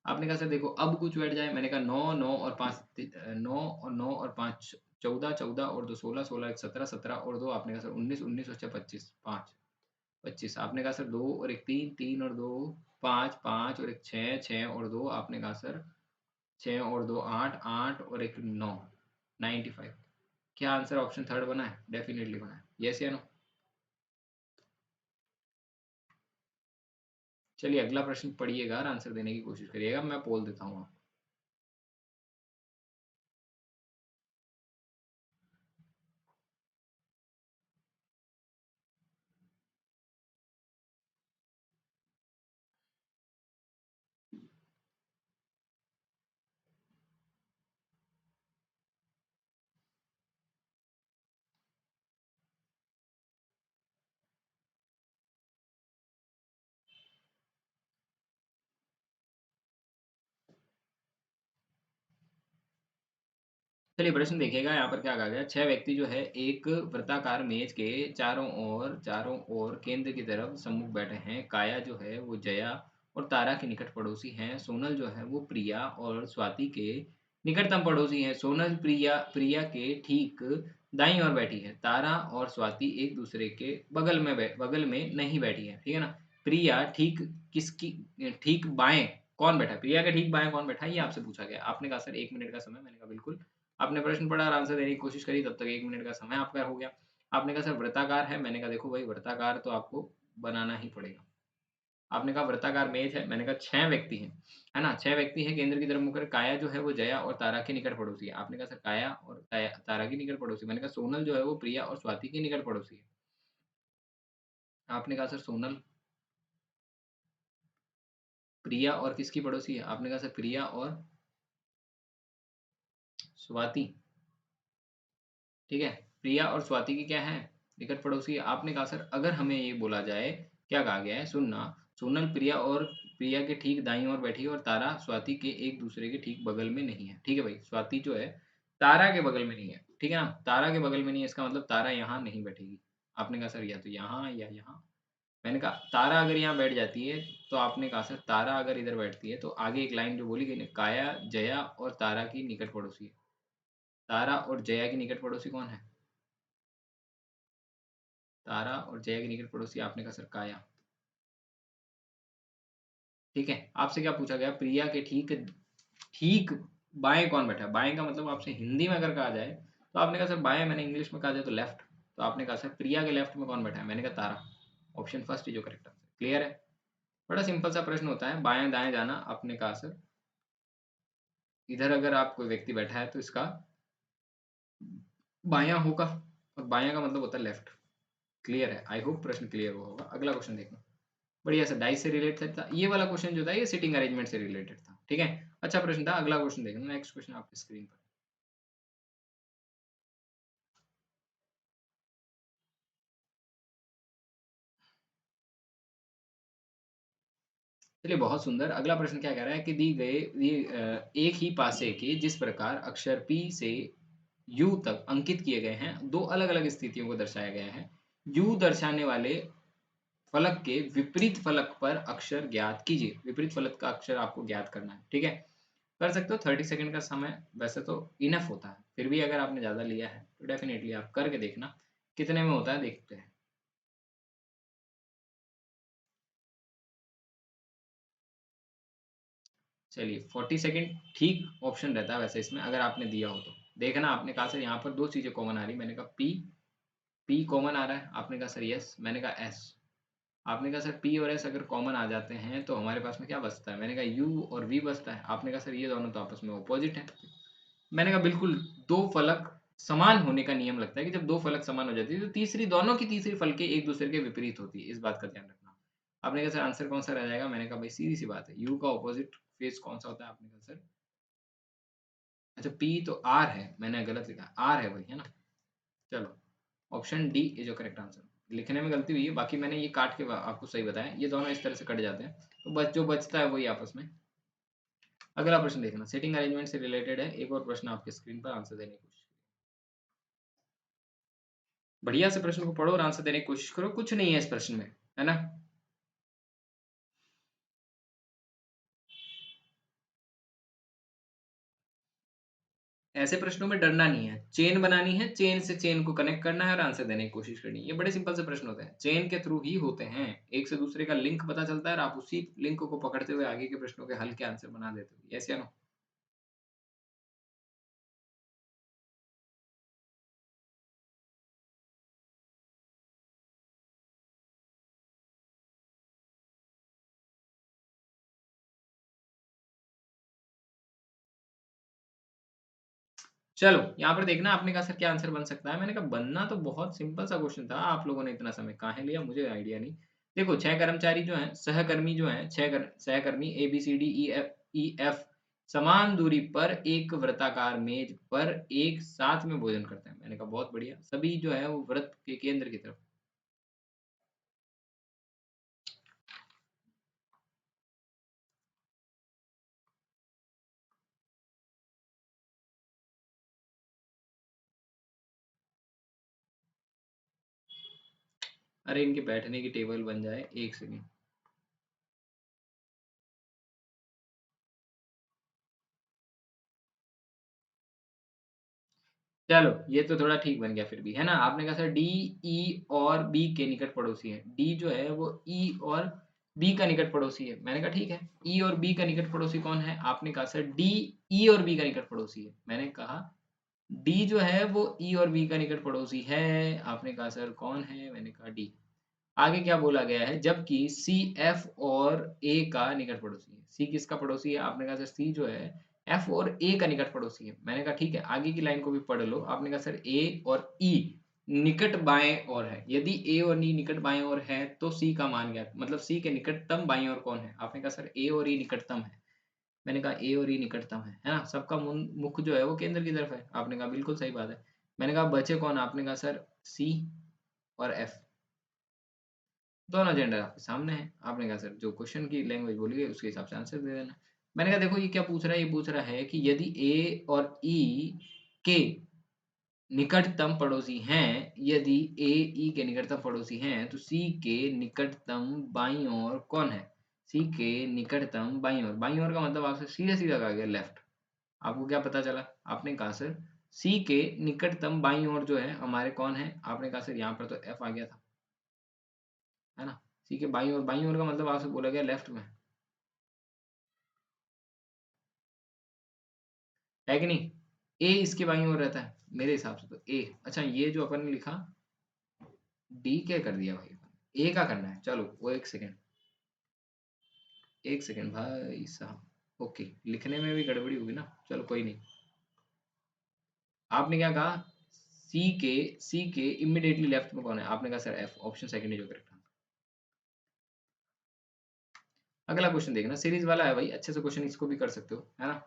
आपने कहा सर देखो अब कुछ बैठ जाए, मैंने कहा 9 9 और 5 9 और 9 और 5 14 14 और 2 16 16 1 17 17 और 2 आपने कहा सर 19 19 और 6 25 5 25 आपने कहा सर 2 और 1 3 3 और 2 5 5 और 1 6 6 और 2 आपने कहा सर 6 और 2 8 8 और 1 9 95। क्या आंसर ऑप्शन थर्ड बना है? डेफिनेटली बना है, यस या नो? चलिए अगला प्रश्न पढ़िएगा और आंसर देने की कोशिश करिएगा, मैं पोल देता हूँ आपको। चलिए प्रश्न देखिएगा, यहाँ पर क्या कहा गया, 6 व्यक्ति जो है एक वृत्ताकार मेज के चारों ओर केंद्र की तरफ सम्मुख बैठे हैं। काया जो है वो जया और तारा के निकट पड़ोसी हैं। सोनल जो है वो प्रिया और स्वाति के निकटतम पड़ोसी हैं। सोनल प्रिया प्रिया के ठीक दाईं ओर बैठी है। तारा और स्वाति एक दूसरे के बगल में नहीं बैठी है, ठीक है ना। प्रिया ठीक किसकी ठीक बाएं कौन बैठा है? प्रिया के ठीक बाएं कौन बैठा है, ये आपसे पूछा गया। आपने कहा सर 1 मिनट का समय, मैंने कहा बिल्कुल। आपने प्रश्न पढ़ा और आंसर देने की कोशिश करी, तब तक 1 मिनट का समय आपका हो गया। आपने कहा सर वृत्ताकार है, मैंने कहा देखो भाई वृत्ताकार तो आपको बनाना ही पड़ेगा। आपने कहा वृत्ताकार मेज है, मैंने कहा 6 व्यक्ति हैं, है ना? 6 व्यक्ति हैं केंद्र की तरफ मुड़कर। काया जो है वो जया और तारा के निकट पड़ोसी है। आपने कहा सर काया और तारा की निकट पड़ोसी, मैंने कहा सोनल जो है वो प्रिया और स्वाति के निकट पड़ोसी है। आपने कहा सर सोनल प्रिया और किसकी पड़ोसी है? आपने कहा सर प्रिया और स्वाति, ठीक है। प्रिया और स्वाति की क्या है? निकट पड़ोसी। आपने कहा सर अगर हमें ये बोला जाए, क्या कहा गया है सुनना, सोनल प्रिया और प्रिया के ठीक दाईं ओर बैठी है और तारा स्वाति के एक दूसरे के ठीक बगल में नहीं है, ठीक है भाई। स्वाति जो है तारा के बगल में नहीं है, ठीक है ना। तारा के बगल में नहीं है, इसका मतलब तारा यहाँ नहीं बैठेगी। आपने कहा सर या तो यहाँ या यहाँ। मैंने कहा तारा अगर यहाँ बैठ जाती है तो आपने कहा सर तारा अगर इधर बैठती है तो आगे एक लाइन जो बोली गई ना, काया जया और तारा की निकट पड़ोसी है। तारा और जया की निकट पड़ोसी कौन है? तारा और जया के निकट पड़ोसी आपने कहा सर काया, ठीक है। आपसे क्या पूछा गया? प्रिया के ठीक ठीक बाएं कौन बैठा है? बाएं का मतलब आपसे हिंदी में अगर कहा जाए तो आपने कहा सर बाएं, मैंने इंग्लिश में कहा जाए तो लेफ्ट। तो आपने कहा सर प्रिया के लेफ्ट में कौन बैठा है? मैंने कहा तारा। ऑप्शन फर्स्ट ही जो करेक्ट आंसर। क्लियर है? बड़ा सिंपल सा प्रश्न होता है, बाएं दाएं जाना। आपने कहा सर इधर अगर आप कोई व्यक्ति बैठा है तो इसका बायां होगा, और बायां का मतलब होता है लेफ्ट। क्लियर है? आई होप प्रश्न क्लियर हुआ होगा। अगला क्वेश्चन देखना, बढ़िया सा डाइस से रिलेटेड था ये वाला क्वेश्चन जो था, ये सिटिंग अरेंजमेंट से रिलेटेड था, ठीक है। अच्छा प्रश्न था। अगला क्वेश्चन देखना, नेक्स्ट क्वेश्चन आपकी स्क्रीन पर। चलिए बहुत सुंदर। अगला प्रश्न क्या कह रहा है कि दी गए एक ही पासे के जिस प्रकार अक्षर P से U तक अंकित किए गए हैं, दो अलग अलग स्थितियों को दर्शाया गया है। U दर्शाने वाले फलक के विपरीत फलक पर अक्षर ज्ञात कीजिए। विपरीत फलक का अक्षर आपको ज्ञात करना है, ठीक है। कर सकते हो, 30 सेकंड का समय वैसे तो इनफ होता है, फिर भी अगर आपने ज़्यादा लिया है तो डेफिनेटली आप करके देखना कितने में होता है, देखते हैं। चलिए 40 सेकंड ठीक ऑप्शन रहता है वैसे इसमें, अगर आपने दिया हो तो। देखना आपने कहा सर यहाँ पर दो चीज़ें कॉमन आ रही, मैंने कहा पी कॉमन आ रहा है। आपने कहा सर यस, मैंने कहा एस। आपने कहा सर पी और एस अगर कॉमन आ जाते हैं तो हमारे पास में क्या बचता है? मैंने कहा यू और वी बचता है। आपने कहा सर ये दोनों तो आपस में अपोजिट है। मैंने कहा बिल्कुल, दो फलक समान होने का नियम लगता है कि जब दो फलक समान हो जाती है तो दोनों की तीसरी फलकें एक दूसरे के विपरीत होती है, इस बात का ध्यान रखना। आपने कहा सर आंसर कौन सा रह जाएगा? मैंने कहा भाई सीधी सी बात है, यू का ऑपोजिट फेस कौन सा होता है? आपने कहा सर अच्छा पी तो आर है, मैंने गलत लिखा, आर है भाई, है ना। चलो ऑप्शन डी इज जो करेक्ट आंसर। लिखने में गलती हुई है, बाकी मैंने ये काट के आपको सही बताया। ये दोनों इस तरह से कट जाते हैं तो जो बचता है वही आपस में। अगला प्रश्न देखना, सेटिंग अरेंजमेंट से रिलेटेड है। एक और प्रश्न आपके स्क्रीन पर, आंसर देने की कोशिश। बढ़िया से प्रश्न को पढ़ो और आंसर देने की कोशिश करो, कुछ नहीं है इस प्रश्न में, है ना। ऐसे प्रश्नों में डरना नहीं है, चेन बनानी है, चेन से चेन को कनेक्ट करना है और आंसर देने की कोशिश करनी है। ये बड़े सिंपल से प्रश्न होते हैं, चेन के थ्रू ही होते हैं, एक से दूसरे का लिंक पता चलता है और आप उसी लिंक को पकड़ते हुए आगे के प्रश्नों के हल के आंसर बना देते हो। यस या नो? चलो, यहाँ पर देखना आपने कहा सर क्या आंसर बन सकता है? मैंने कहा बनना तो बहुत सिंपल सा क्वेश्चन था, आप लोगों ने इतना समय काहे लिया मुझे आइडिया नहीं। देखो 6 कर्मचारी जो हैं, सहकर्मी जो हैं, 6 सहकर्मी ए, बी, सी, डी, ई, एफ समान दूरी पर एक वृत्ताकार मेज पर एक साथ में भोजन करते हैं। मैंने कहा बहुत बढ़िया, सभी जो है वो वृत्त के केंद्र की तरफ। अरे इनके बैठने की टेबल बन जाए, 1 सेकंड। चलो, ये तो थोड़ा ठीक बन गया फिर भी, है ना? आपने कहा सर डी, ई और बी के निकट पड़ोसी हैं। डी जो है वो ई और बी का निकट पड़ोसी है। मैंने कहा ठीक है, ई और बी का निकट पड़ोसी कौन है? आपने कहा सर डी, ई और बी का निकट पड़ोसी है। मैंने कहा डी जो है वो ई और बी का निकट पड़ोसी है। आपने कहा सर कौन है? मैंने कहा डी। आगे क्या बोला गया है? जबकि सी, एफ और ए का निकट पड़ोसी है। सी किसका पड़ोसी है? आपने कहा सर सी जो है एफ और ए का निकट पड़ोसी है। मैंने कहा ठीक है, आगे की लाइन को भी पढ़ लो। आपने कहा सर ए और ई निकट बाएं ओर है। यदि ए और ई निकट बाएं ओर है तो सी का मान ज्ञात, मतलब सी के निकटतम बाईं ओर कौन है? आपने कहा सर ए और ई निकटतम है। मैंने कहा ए और ई निकटतम है ना? सबका मुख जो है वो केंद्र की तरफ है। आपने कहा बिल्कुल सही बात है। मैंने कहा बचे कौन? आपने कहा सर सी और एफ। दोनों जेंडर आपके सामने हैं। आपने कहा सर जो क्वेश्चन की लैंग्वेज बोली गई उसके हिसाब से आंसर दे देना। मैंने कहा देखो ये क्या पूछ रहा है? ये पूछ रहा है कि यदि ए और ई के निकटतम पड़ोसी हैं, यदि ए ई के निकटतम पड़ोसी हैं तो सी के निकटतम बाईं ओर कौन है? सी के निकटतम बाईं ओर, बाईं ओर का मतलब आपसे सीधा सीधा कहा गया लेफ्ट। आपको क्या पता चला? आपने कहा सर सी के निकटतम बाईं ओर जो है हमारे कौन है? आपने कहा सर यहाँ पर तो एफ आ गया था, है ना? सी के बाईं ओर, बाईं ओर का मतलब आपसे बोला गया लेफ्ट में, है कि नहीं? ए इसके बाईं ओर रहता है मेरे हिसाब से तो ए। अच्छा ये जो अपन ने लिखा डी क्या कर दिया भाई? ए का करना है। चलो वो 1 सेकंड, 1 सेकंड भाई साहब। ओके, लिखने में भी गड़बड़ी होगी ना, चलो कोई नहीं। आपने क्या कहा? सी के इमीडिएटली लेफ्ट में कौन है? आपने कहा सर एफ, ऑप्शन सेकंड है जो करेक्ट है। अगला क्वेश्चन देखना, सीरीज वाला है भाई, अच्छे से क्वेश्चन इसको भी कर सकते हो, है ना?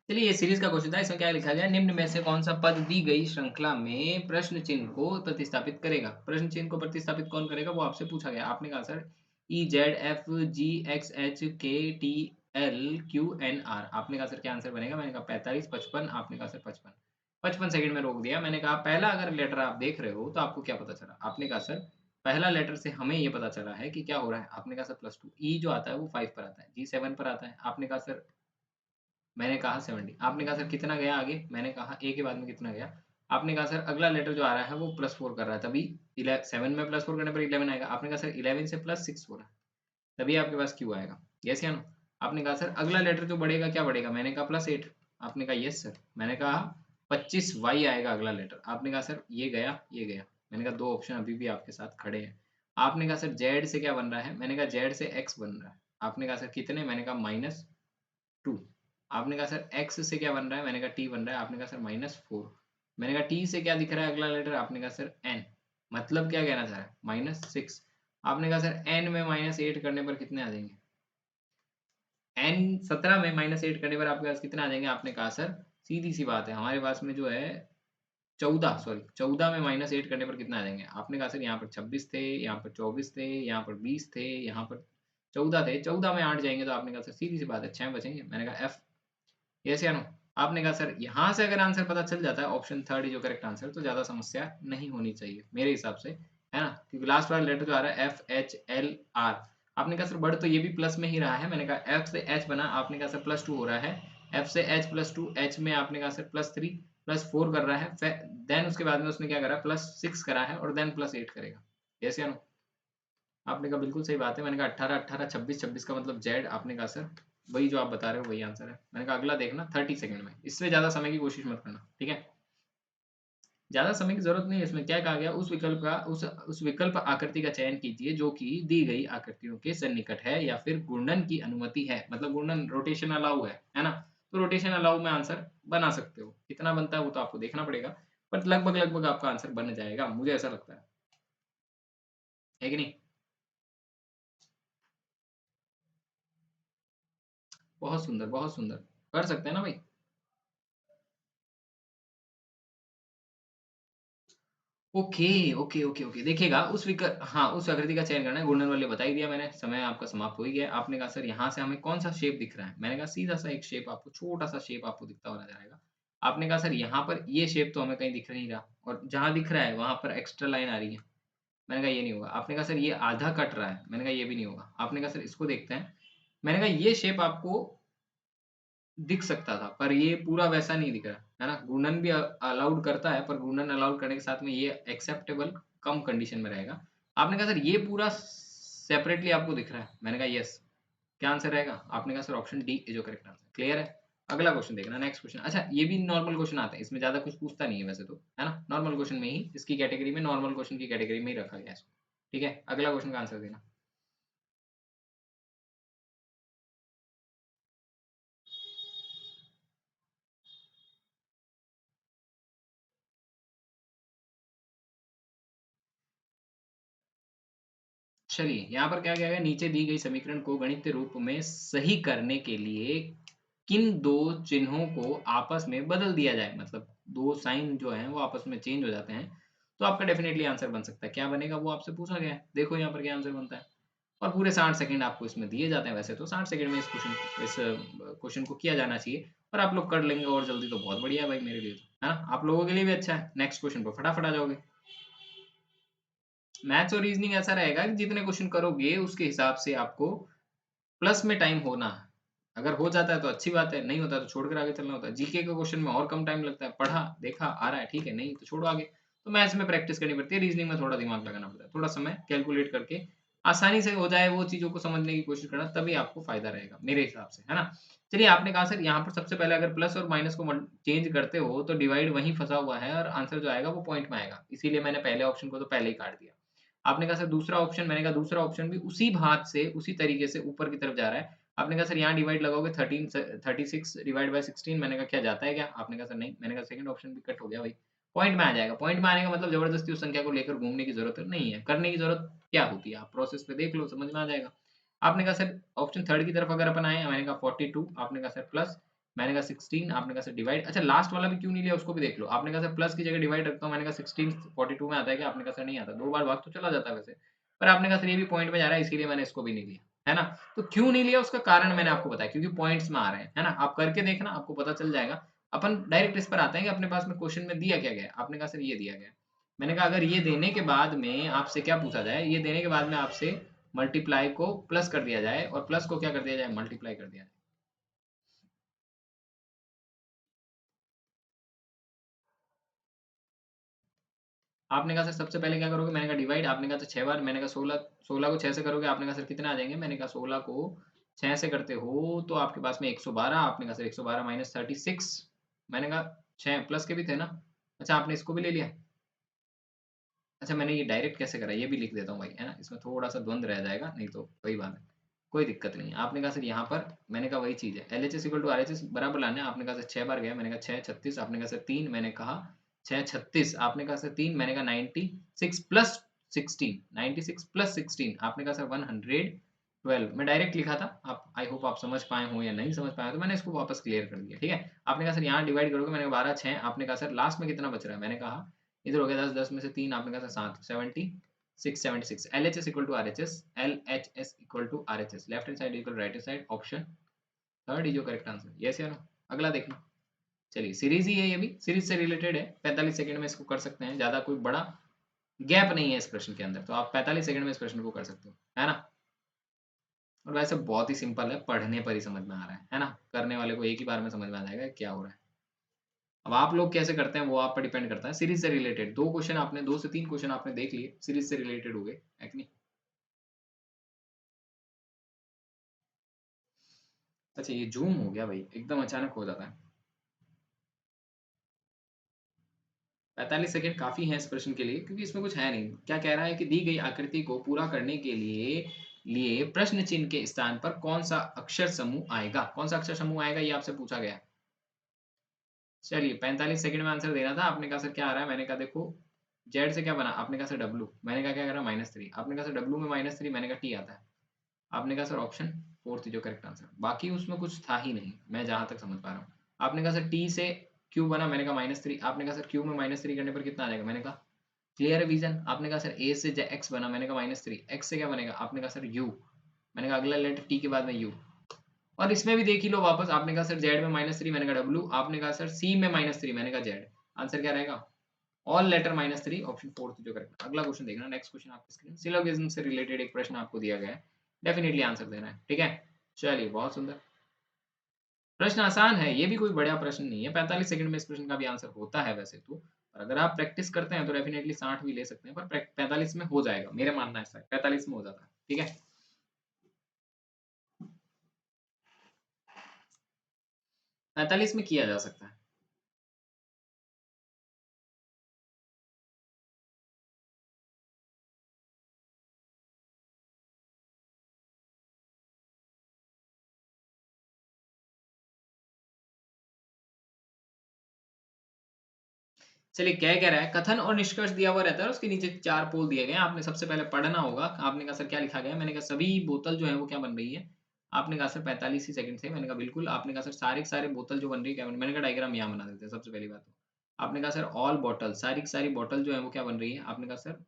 चलिए ये सीरीज का क्वेश्चन था, इसमें क्या लिखा गया? निम्न में से कौन सा पद दी गई श्रृंखला में प्रश्न चिन्ह को प्रतिस्थापित करेगा? प्रश्न चिन्ह को प्रतिस्थापित कौन करेगा वो आपसे पूछा गया। आपने कहा sir E, Z, F, G, X, H, K, T, L, Q, N, R. आपने कहा सर क्या आंसर बनेगा? मैंने कहा 45, 55। आपने कहा सर 55। 55 सेकंड में रोक दिया। मैंने कहा पहला अगर लेटर आप देख रहे हो तो आपको क्या पता चला? आपने कहा सर पहला लेटर से हमें ये पता चला है कि क्या हो रहा है। आपने कहा सर +2। ई जो आता है वो 5 पर आता है, जी 7 पर आता है। आपने कहा सर, मैंने कहा 70। आपने कहा सर कितना गया आगे? मैंने कहा ए के बाद में कितना गया? आपने कहा सर अगला लेटर जो आ रहा है वो +4 कर रहा है, तभी 7 में +4 करने पर 11 आएगा। आपने कहा सर 11 से +6 हो रहा है, तभी आपके पास क्यू आएगा। यस या नो? आपने कहा सर अगला लेटर जो बढ़ेगा क्या बढ़ेगा? मैंने कहा +8। आपने कहा यस सर। मैंने कहा 25 वाई आएगा अगला लेटर। आपने कहा सर ये गया, ये गया। मैंने कहा दो ऑप्शन अभी भी आपके साथ खड़े हैं। आपने कहा सर जेड से क्या बन रहा है? मैंने कहा जेड से एक्स बन रहा है। आपने कहा सर कितने? मैंने कहा -2। आपने कहा सर x से क्या बन रहा है? मैंने कहा t बन रहा है। आपने कहा सर -4। मैंने कहा t से क्या दिख रहा है अगला लेटर? आपने कहा सर n। मतलब क्या कहना चाह रहा है? -6। आपने कहा सर n में -8 करने पर कितने आ जाएंगे? n 17 में -8 करने पर आपके पास कितने आ जाएंगे? आपने कहा सर सीधी सी बात है, हमारे पास में जो है 14 में -8 करने पर कितना आ जाएंगे? आपने कहा सर यहाँ पर 26 थे, यहाँ पर 24 थे, यहाँ पर 20 थे, यहाँ पर 14 थे, 14 में 8 जाएंगे तो आपने कहा सर सीधी सी बात है 6 बचेंगे। मैंने कहा एफ, यस या नो? आपने कहा सर यहाँ से अगर आंसर पता चल जाता है ऑप्शन थर्ड ही जो करेक्ट आंसर, तो ज्यादा समस्या नहीं होनी चाहिए मेरे हिसाब से, है ना? क्योंकि लास्ट वाला लेटर जो आ रहा है FHLR, आपने कहा सर बढ़ तो ये भी प्लस में ही रहा है। मैंने कहा F से H बना, आपने कहा सर +2 हो रहा है, F से H +2, H में आपने कहा सर +3 +4 कर रहा है, देन उसके बाद में उसने क्या करा +6 करा है और देन +8 करेगा। यस या नो? आपने कहा बिल्कुल सही बात है। मैंने कहा 18 18 26 26 का मतलब जेड। आपने कहा सर वही जो आप बता रहे हो वही आंसर है। मैंने कहा अगला देखना 30 सेकंड में, इससे ज्यादा समय की कोशिश मत करना, ठीक है? ज्यादा समय की जरूरत नहीं है। इसमें क्या कहा गया, उस विकल्प आकृति का चयन कीजिए जो कि दी गई आकृतियों के सन्निकट है या फिर घूर्णन की अनुमति है, मतलब घूर्णन रोटेशन अलाउ है ना? तो रोटेशन अलाउ में आंसर बना सकते हो, कितना बनता है वो तो आपको देखना पड़ेगा, बट लगभग लगभग आपका आंसर बन जाएगा, मुझे ऐसा लगता है कि नहीं? बहुत सुंदर, बहुत सुंदर, कर सकते हैं ना भाई? Okay, okay, okay, okay. देखिएगा हाँ, उस आकृति का चयन करना है, घूर्णन वाले बता ही दिया मैंने, समय आपका समाप्त हो ही गया। आपने कहा सर यहाँ से हमें कौन-सा शेप दिख रहा है? मैंने कहा सीधा-सा एक शेप आपको, छोटा-सा शेप आपको दिखता हुआ नज़र आएगा। आपने कहा सर यहाँ पर ये शेप तो हमें कहीं दिख नहीं रहा और जहाँ दिख रहा है वहाँ पर एक्स्ट्रा लाइन आ रही है। मैंने कहा ये नहीं होगा। आपने कहा सर ये आधा कट रहा है। मैंने कहा ये भी नहीं होगा। आपने कहा सर इसको देखते हैं। मैंने कहा ये शेप आपको दिख सकता था, पर ये पूरा वैसा नहीं दिख रहा, है ना? घूर्णन भी अलाउड करता है, पर घूर्णन अलाउड करने के साथ में ये एक्सेप्टेबल कम कंडीशन में रहेगा। आपने कहा सर ये पूरा सेपरेटली आपको दिख रहा है। मैंने कहा यस। क्या आंसर रहेगा? आपने कहा sir option D is your correct answer. Clear है? अगला क्वेश्चन देखना, नेक्स्ट क्वेश्चन। अच्छा, ये भी नॉर्मल क्वेश्चन आता है, इसमें ज्यादा कुछ पूछता नहीं है वैसे तो, है ना? नॉर्मल क्वेश्चन में ही इसकी कैटेगरी में, नॉर्मल क्वेश्चन की कैटेगरी में ही रखा गया है इसको। ठीक है, अगला क्वेश्चन का आंसर देना। चलिए, यहाँ पर क्या किया गया, नीचे दी गई समीकरण को गणितीय रूप में सही करने के लिए किन 2 चिन्हों को आपस में बदल दिया जाए, मतलब 2 साइन जो हैं वो आपस में चेंज हो जाते हैं, तो आपका डेफिनिटली आंसर बन सकता है। क्या बनेगा वो आपसे पूछा गया है। देखो यहाँ पर क्या आंसर बनता है और पूरे 60 सेकंड आपको इसमें दिए जाते हैं। वैसे तो 60 सेकंड में इस क्वेश्चन को किया जाना चाहिए, पर आप लोग कर लेंगे और जल्दी तो बहुत बढ़िया है भाई मेरे लिए तो, है ना? आप लोगों के लिए भी अच्छा है। नेक्स्ट क्वेश्चन पर फटाफट आ जाओगे। मैथ्स और रीजनिंग ऐसा रहेगा कि जितने क्वेश्चन करोगे उसके हिसाब से आपको प्लस में टाइम होना है। अगर हो जाता है तो अच्छी बात है, नहीं होता है तो छोड़कर आगे चलना होता है। जीके के क्वेश्चन में और कम टाइम लगता है, पढ़ा, देखा, आ रहा है, ठीक है, नहीं तो छोड़ो आगे। तो मैथ्स में प्रैक्टिस करनी पड़ती है, रीजनिंग में थोड़ा दिमाग लगाना पड़ता है, थोड़ा समय कैलकुलेट करके आसानी से हो जाए वो चीज़ों को समझने की कोशिश करना, तभी आपको फ़ायदा रहेगा मेरे हिसाब से, है ना? चलिए, आपने कहा सर यहाँ पर सबसे पहले अगर प्लस और माइनस को चेंज करते हो तो डिवाइड वहीं फँसा हुआ है और आंसर जो आएगा वो पॉइंट में आएगा। इसीलिए मैंने पहले ऑप्शन को तो पहले ही काट दिया। आपने कहा सर दूसरा ऑप्शन, मैंने कहा दूसरा ऑप्शन भी उसी भात से, उसी तरीके से ऊपर की तरफ जा रहा है। आपने कहा सर यहाँ डिवाइड लगाओगे 36 डिवाइड बाय 16, मैंने कहा क्या जाता है क्या? आपने कहा सर नहीं। मैंने कहा सेकंड ऑप्शन भी कट हो गया भाई, पॉइंट में आ जाएगा। पॉइंट में आने का मतलब जबरदस्ती उस संख्या को लेकर घूमने की जरूरत नहीं है, करने की जरूरत क्या होती है, आप प्रोसेस पे देख लो, समझ में आ जाएगा। आपने कहा सर ऑप्शन थर्ड की तरफ अगर अपन आए, मैंने कहा 42, आपने कहा सर प्लस, मैंने कहा 16, आपने कहा सर डिवाइड। अच्छा, लास्ट वाला भी क्यों नहीं लिया उसको भी देख लो। आपने कहा सर प्लस की जगह डिवाइड रखता हूँ, मैंने कहा 16 42 में आता है क्या? आपने कहा सर नहीं आता, दो बार भाग तो चला जाता है वैसे, पर आपने कहा सर ये भी पॉइंट में जा रहा है, इसीलिए मैंने इसको भी नहीं लिया, है ना? तो क्यों नहीं लिया उसका कारण मैंने आपको बताया, क्योंकि पॉइंट्स में आ रहे हैं, है ना? आप करके देखना, आपको पता चल जाएगा। अपन डायरेक्ट इस पर आते हैं कि अपने पास में क्वेश्चन में दिया क्या गया है। आपने कहा सर ये दिया गया है। मैंने कहा अगर ये देने के बाद में आपसे क्या पूछा जाए, ये देने के बाद में आपसे मल्टीप्लाई को प्लस कर दिया जाए और प्लस को क्या कर दिया जाए, मल्टीप्लाई कर दिया जाए। आपने कहा सर सबसे पहले क्या करोगे, मैंने कहा डिवाइड, आपने कहा तो 6 बार, मैंने कहा 16, 16 को 6 से करोगे, आपने कहा सर कितने आ जाएंगे, मैंने कहा 16 को 6 से करते हो तो आपके पास में 112, आपने कहा सर 112 माइनस 36, मैंने कहा 6 प्लस के भी थे ना। अच्छा, आपने इसको भी ले लिया। अच्छा, मैंने ये डायरेक्ट कैसे करा ये भी लिख देता हूँ भाई, है ना? इसमें थोड़ा सा द्वंद रह जाएगा, नहीं तो वही बात है, कोई दिक्कत नहीं है। आपने कहा सर यहाँ पर, मैंने कहा वही चीज़ है, L H S equal to R H S बराबर लाना है। आपने कहा सर 6 बार गया, मैंने कहा 6 36, आपने कहा सर 3, मैंने कहा 6 36, आपने कहा सर 3, मैंने कहा 96 प्लस 16, 96 प्लस 16 आपने कहा सर 112। मैं डायरेक्ट लिखा था, आप आई होप आप समझ पाए हो या नहीं समझ पाए हो, तो मैंने इसको वापस क्लियर कर दिया। ठीक है, आपने कहा सर यहाँ डिवाइड करोगे, मैंने कहा 12 6, आपने कहा सर लास्ट में कितना बच रहा है, मैंने कहा इधर हो गया 10, 10 में से 3, आपने कहा sir 7, 76 LHS equal to RHS, LHS equal to RHS, left hand side equal right hand side, option third is your correct answer. Yes या नो? अगला देखना। चलिए सीरीज ही है, ये भी सीरीज से रिलेटेड है, 45 सेकंड में इसको कर सकते हैं, ज्यादा कोई बड़ा गैप नहीं है इस प्रश्न के अंदर, तो आप 45 सेकंड में इस प्रश्न को कर सकते हो, है ना। और वैसे बहुत ही सिंपल है, पढ़ने पर ही समझ में आ रहा है ना, करने वाले को एक ही बार में समझ में आ जाएगा क्या हो रहा है। अब आप लोग कैसे करते हैं वो आप पर डिपेंड करता है। सीरीज से रिलेटेड 2 क्वेश्चन आपने, 2 से 3 क्वेश्चन आपने देख लिए, सीरीज से रिलेटेड हो गए, है कि नहीं। अच्छा ये जूम हो गया भाई, एकदम अचानक हो जाता है। 45 सेकंड काफी है इस प्रश्न के लिए, क्योंकि इसमें कुछ है नहीं। क्या कह रहा है कि दी गई आकृति को पूरा करने के लिए लिए प्रश्न चिन्ह के स्थान पर कौन सा अक्षर समूह आएगा, कौन सा अक्षर समूह आएगा, ये आपसे पूछा गया। चलिए 45 सेकंड में आंसर देना था, आपने कहा सर क्या आ रहा है, मैंने कहा देखो जेड से क्या बना, आपने कहा सर डब्लू, मैंने कहा क्या कर रहा है -3, आपने कहा सर डब्लू में -3, मैंने कहा टी आता है, आपने कहा सर ऑप्शन फोर्थ जो करेक्ट आंसर, बाकी उसमें कुछ था ही नहीं, मैं जहां तक समझ पा रहा हूँ। आपने कहा सर टी से क्यू बना, मैंने कहा -3, आपने कहा सर क्यू में -3 करने पर कितना आ जाएगा, मैंने कहा क्लियर है विजन। आपने कहा सर ए से एक्स बना, मैंने कहा -3, एक्स से क्या बनेगा, आपने कहा सर यू, मैंने कहा अगला लेटर टी के बाद में यू। और इसमें भी देख ही लो वापस, आपने कहा सर जेड में -3, मैंने कहा डब्लू, आपने कहा सर सी में -3, मैंने कहा जेड। आंसर क्या रहेगा, ऑल लेटर -3, ऑप्शन फोर्थ जो करेक्ट। अगला क्वेश्चन देखना, नेक्स्ट क्वेश्चन आपकी स्क्रीन, सिलोगिज्म से रिलेटेड एक प्रश्न आपको दिया गया है, डेफिनेटली आंसर देना है, ठीक है। चलिए बहुत सुंदर प्रश्न, आसान है, ये भी कोई बड़ा प्रश्न नहीं है, 45 सेकंड में इस प्रश्न का भी आंसर होता है वैसे तो, और अगर आप प्रैक्टिस करते हैं तो डेफिनेटली 60 भी ले सकते हैं, पर 45 में हो जाएगा, मेरा मानना है ऐसा है, 45 में हो जाता है, ठीक है। 45 में किया जा सकता है। चलिए क्या कह रहा है, कथन और निष्कर्ष दिया हुआ रहता है, उसके नीचे 4 पोल दिए गए हैं, आपने सबसे पहले पढ़ना होगा। आपने कहा सर क्या लिखा गया है, मैंने कहा सभी बोतल जो है वो क्या बन रही है, आपने कहा सर 45 ही सेकंड से, मैंने कहा बिल्कुल, आपने कहा सर सारे के सारे बोतल जो बन रही है क्या बन, मैंने कहा डायग्राम यहाँ बना देते हैं सबसे पहली बात तो। आपने कहा सर ऑल बॉटल, सारी की सारी बॉटल जो है वो क्या बन रही है, आपने कहा सर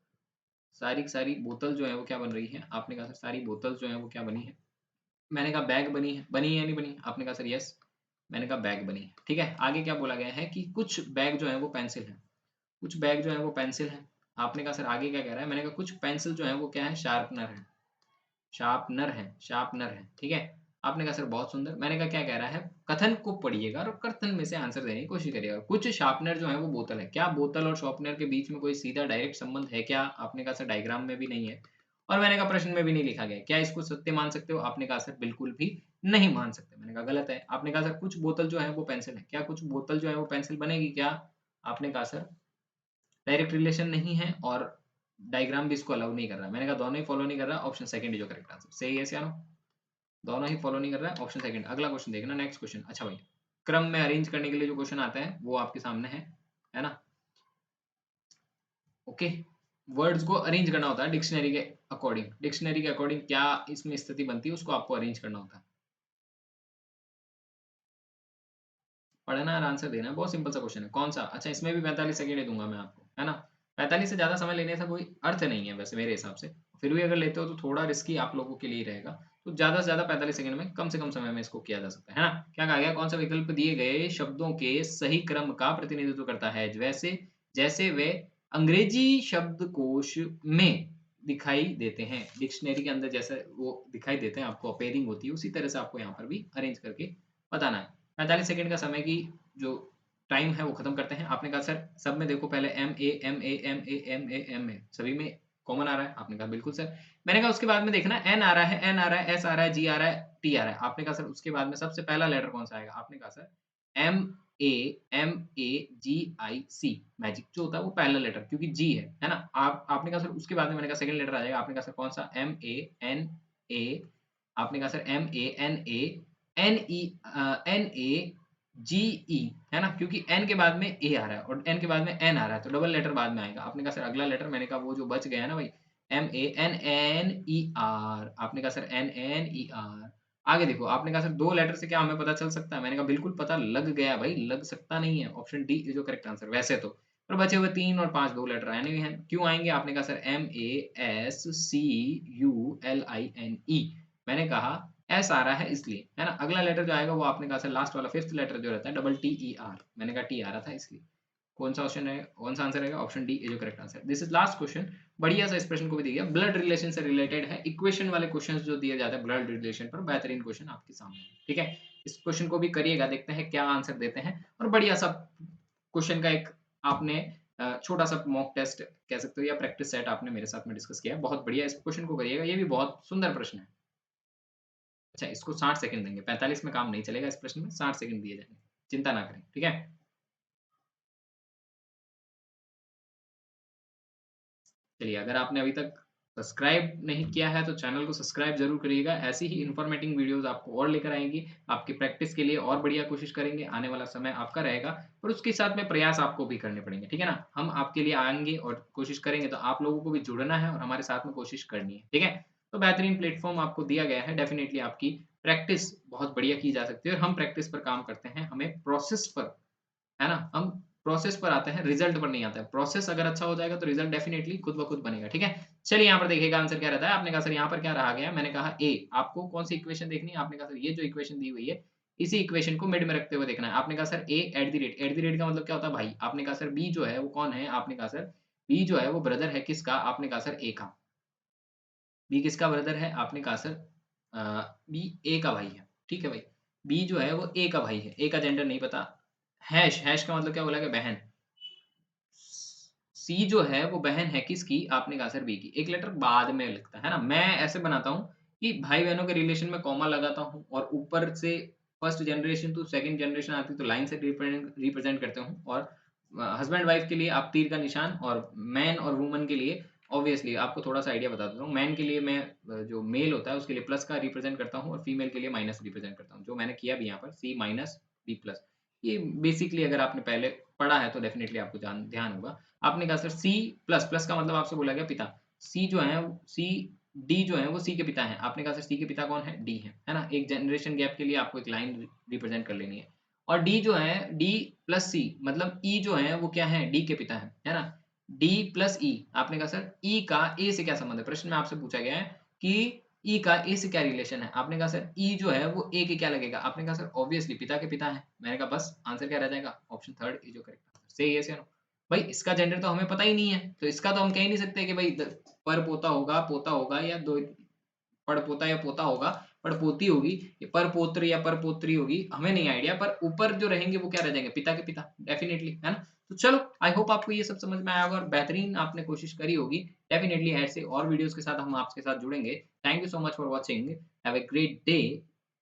सारी की सारी बोतल जो है वो क्या बन रही है, आपने कहा सर सारी बोतल जो है वो क्या बनी है, मैंने कहा बैग बनी है या नहीं बनी, आपने कहा सर यस, मैंने कहा बैग बनी है, ठीक है। आगे क्या बोला गया है कि कुछ बैग जो है वो पेंसिल है, कुछ बैग जो है वो पेंसिल है, आपने कहा सर आगे क्या कह रहा है, मैंने कहा कुछ पेंसिल जो है वो क्या है, शार्पनर है, शार्पनर है, ठीक है। आपने कहा सर बहुत सुंदर, मैंने कहा क्या कह रहा है, कथन को पढ़िएगा और कथन में से आंसर देने की कोशिश करिएगा। कुछ शार्पनर जो है वो बोतल है, क्या बोतल और शार्पनर के बीच में कोई सीधा डायरेक्ट संबंध है क्या, आपने कहा सर डायग्राम में भी नहीं है, और मैंने कहा प्रश्न में भी नहीं लिखा गया, क्या इसको सत्य मान सकते हो, आपने कहा सर बिल्कुल भी नहीं मान सकते, मैंने कहा गलत है। आपने कहा सर कुछ बोतल जो है वो पेंसिल है, क्या कुछ बोतल जो है वो पेंसिल बनेगी क्या, आपने कहा सर डायरेक्ट रिलेशन नहीं है, और डायग्राम भी इसको अलाउ नहीं कर रहा, मैंने कहा दोनों ही फॉलो नहीं कर रहा, ऑप्शन सेकंड इज जो करेक्ट आंसर, सही है या नो, दोनों ही फॉलो नहीं कर रहा है, ऑप्शन सेकंड। अगला क्वेश्चन देखना, नेक्स्ट क्वेश्चन। अच्छा भाई, क्रम में अरेंज करने के लिए जो क्वेश्चन आता है वो आपके सामने है ना। ओके, वर्ड्स को अरेंज करना होता है डिक्शनरी के अकॉर्डिंग, डिक्शनरी के अकॉर्डिंग क्या इसमें स्थिति बनती है उसको आपको अरेंज करना होता है, पढ़ना और आंसर देना है, बहुत सिंपल सा क्वेश्चन है। कौन सा, अच्छा इसमें भी 45 सेकंड दूंगा मैं आपको, है ना। 45 से ज्यादा समय लेने का कोई अर्थ नहीं है वैसे मेरे हिसाब से, फिर भी अगर लेते हो तो थोड़ा रिस्की आप लोगों के लिए रहेगा, तो ज्यादा से ज्यादा 45 सेकंड में कम से कम समय में इसको किया जा सकता है ना। क्या कहा गया, कौन सा विकल्प दिए गए शब्दों के सही क्रम का प्रतिनिधित्व करता है, वैसे जैसे वे अंग्रेजी शब्दकोश में दिखाई देते हैं, डिक्शनरी के अंदर जैसे वो दिखाई देते हैं, आपको अपेयरिंग होती है उसी तरह से आपको यहाँ पर भी अरेंज करके बताना है। 45 सेकंड का समय की जो टाइम है वो खत्म करते हैं। आपने कहा सर सब में देखो पहले M A M A M A M A M A सभी में कॉमन आ रहा है, आपने कहा बिल्कुल सर। मैंने कहा उसके बाद में देखना एन आ रहा है, एन आ रहा है, एस आ रहा है, जी आ रहा है, टी आ रहा है, आपने कहा सर उसके बाद में सबसे पहला लेटर कौन सा आएगा, आपने कहा sir M A M A G I C, magic जो होता है वो पहला लेटर, क्योंकि जी है ना। आपने कहा सर उसके बाद में मैंने कहा सेकंड लेटर आ जाएगा, आपने कहा सर कौन सा, एम ए एन ए, आपने कहा sir M A N A N E N A GE, है ना? क्योंकि N के बाद में A आ रहा है और N के बाद में N आ रहा है, तो डबल लेटर बाद में आएगा। आपने कहा सर अगला लेटर, मैंने कहा वो जो बच गया है ना भाई, MANNER, आपने कहा सर NNER। आगे देखो, आपने कहा सर 2 लेटर से क्या हमें पता चल सकता है? मैंने कहा बिल्कुल पता लग गया भाई, लग सकता नहीं है। ऑप्शन डी इज़ जो करेक्ट आंसर वैसे तो। पर बचे हुए 3 और 5 2 लेटर आने हैं। क्यों आएँगे? आपने कहा सर MASCULINE, मैंने कहा एस आ रहा है इसलिए, है ना? अगला लेटर जो आएगा वो आपने कहा सर लास्ट वाला 5th लेटर जो रहता है डबल TER, मैंने कहा टी आ रहा था इसलिए। कौन-सा ऑप्शन रहेगा, कौन-सा आंसर रहेगा? Option D is the correct answer. This is last question. बढ़िया सा इस प्रश्न को भी दिया गया, ब्लड रिलेशन से रिलेटेड है। इक्वेशन वाले क्वेश्चंस जो दिए जाते हैं ब्लड रिलेशन पर, बेहतरीन क्वेश्चन आपके सामने है, ठीक है? इस क्वेश्चन को भी करिएगा, देखते हैं क्या आंसर देते हैं और बढ़िया सा क्वेश्चन का एक आपने छोटा-सा मॉक टेस्ट कह सकते हो या प्रैक्टिस सेट आपने मेरे साथ में डिस्कस किया है। बहुत बढ़िया इस क्वेश्चन को करिएगा, ये भी बहुत सुंदर प्रश्न है। अच्छा, इसको 60 सेकंड देंगे, 45 में काम नहीं चलेगा, इस प्रश्न में 60 सेकंड दिए जाएँगे। चिंता ना करें, ठीक है? चलिए, अगर आपने अभी तक सब्सक्राइब नहीं किया है, तो चैनल को सब्सक्राइब ज़रूर करिएगा। ऐसी ही इन्फॉर्मेटिव वीडियोज़ आपको और लेकर आएँगी। आपकी प्रैक्टिस के लिए और बढ़िया कोशिश करेंगे, आने वाला समय आपका रहेगा, पर उसके साथ में प्रयास आपको भी करने पड़ेंगे, ठीक है ना? हम आपके लिए आएँगे और कोशिश करेंगे, तो आप लोगों को भी जुड़ना है और हमारे साथ में कोशिश करनी है, ठीक है? तो बेहतरीन प्लेटफ़ॉर्म आपको दिया गया है, डेफ़िनिटली आपकी प्रैक्टिस बहुत बढ़िया की जा सकती है और हम प्रैक्टिस पर काम करते हैं, हमें प्रोसेस पर, है ना? हम प्रोसेस पर आते हैं, रिज़ल्ट पर नहीं आते हैं। प्रोसेस अगर अच्छा हो जाएगा तो रिज़ल्ट डेफ़िनिटली खुद ब खुद बनेगा, ठीक है? चलिए यहाँ पर देखिएगा आंसर क्या रहता है। आपने कहा सर यहाँ पर क्या रहा गया? मैंने कहा ए। आपको कौन-सी इक्वेशन देखनी है? आपने कहा सर ये जो इक्वेशन दी हुई है, इसी इक्वेशन को मिड में रखते हुए देखना है। आपने कहा sir A at the rate का मतलब क्या होता है भाई? आपने कहा सर बी जो है वो कौन है? आपने कहा सर बी जो है वो ब्रदर है किसका? आपने कहा सर ए का। बी किसका ब्रदर है? आपने कहा सर अ, बी ए का भाई है। ठीक है भाई? बी जो है वो ए का भाई है। ए का जेंडर नहीं पता। हैश, हैश का मतलब क्या बोला गया? बहन। सी जो है वो बहन है किसकी? आपने कहा सर बी की। एक लेटर बाद में लगता है ना? मैं ऐसे बनाता हूँ कि भाई-बहनों के रिलेशन में कॉमा लगाता हूँ और ऊपर से first generation to second generation आती है तो लाइन से रिप्रेजेंट करता हूँ और हस्बैंड वाइफ के लिए आप तीर का निशान और मैन और वुमन के लिए ऑब्वियसली आपको थोड़ा-सा आइडिया बता देता हूँ। मैन के लिए मैं जो मेल होता है उसके लिए प्लस का रिप्रेजेंट करता हूँ और फीमेल के लिए माइनस रिप्रेजेंट करता हूँ। जो मैंने किया भी यहाँ पर सी माइनस बी प्लस। ये बेसिकली अगर आपने पहले पढ़ा है तो डेफिनिटली आपको ध्यान होगा। आपने कहा सर सी प्लस, प्लस का मतलब आपसे बोला गया पिता। सी जो है सी डी जो है वो सी के पिता हैं। आपने कहा सर सी के पिता कौन है? डी हैं, है ना? एक जनरेशन गैप के लिए आपको एक लाइन रिप्रेजेंट कर लेनी है। और डी जो है डी प्लस सी मतलब ई जो है वो क्या है? डी के पिता हैं, है ना? डी प्लस ई आपने कहा सर ई का ए से क्या संबंध है? प्रश्न में आपसे पूछा गया है कि ई का ए से क्या रिलेशन है? आपने कहा सर ई जो है वो ए के क्या लगेगा? आपने कहा सर ऑब्वियसली पिता के पिता हैं। मैंने कहा बस आंसर क्या रह जाएगा? Option third is your correct answer. Say yes या नो? भाई इसका जेंडर तो हमें पता ही नहीं है, तो इसका तो हम कह ही नहीं सकते कि भाई पर पोता होगा या दो पड़पोता या पोता होगा, पड़पोती होगी, ये परपौत्र या परपौत्री होगी, हमें नहीं आइडिया पर ऊपर जो रहेंगे वो क्या रह जाएँगे? पिता के पिता डेफिनिटली, है ना? तो चलो आई होप आपको ये सब समझ में आया होगा और बेहतरीन आपने कोशिश करी होगी। डेफिनिटली ऐसे और वीडियोज़ के साथ हम आपके साथ जुड़ेंगे। Thank you so much for watching. Have a great day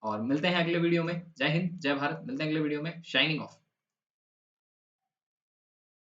और मिलते हैं अगले वीडियो में। जय हिंद, जय भारत। मिलते हैं अगले वीडियो में। Shining of.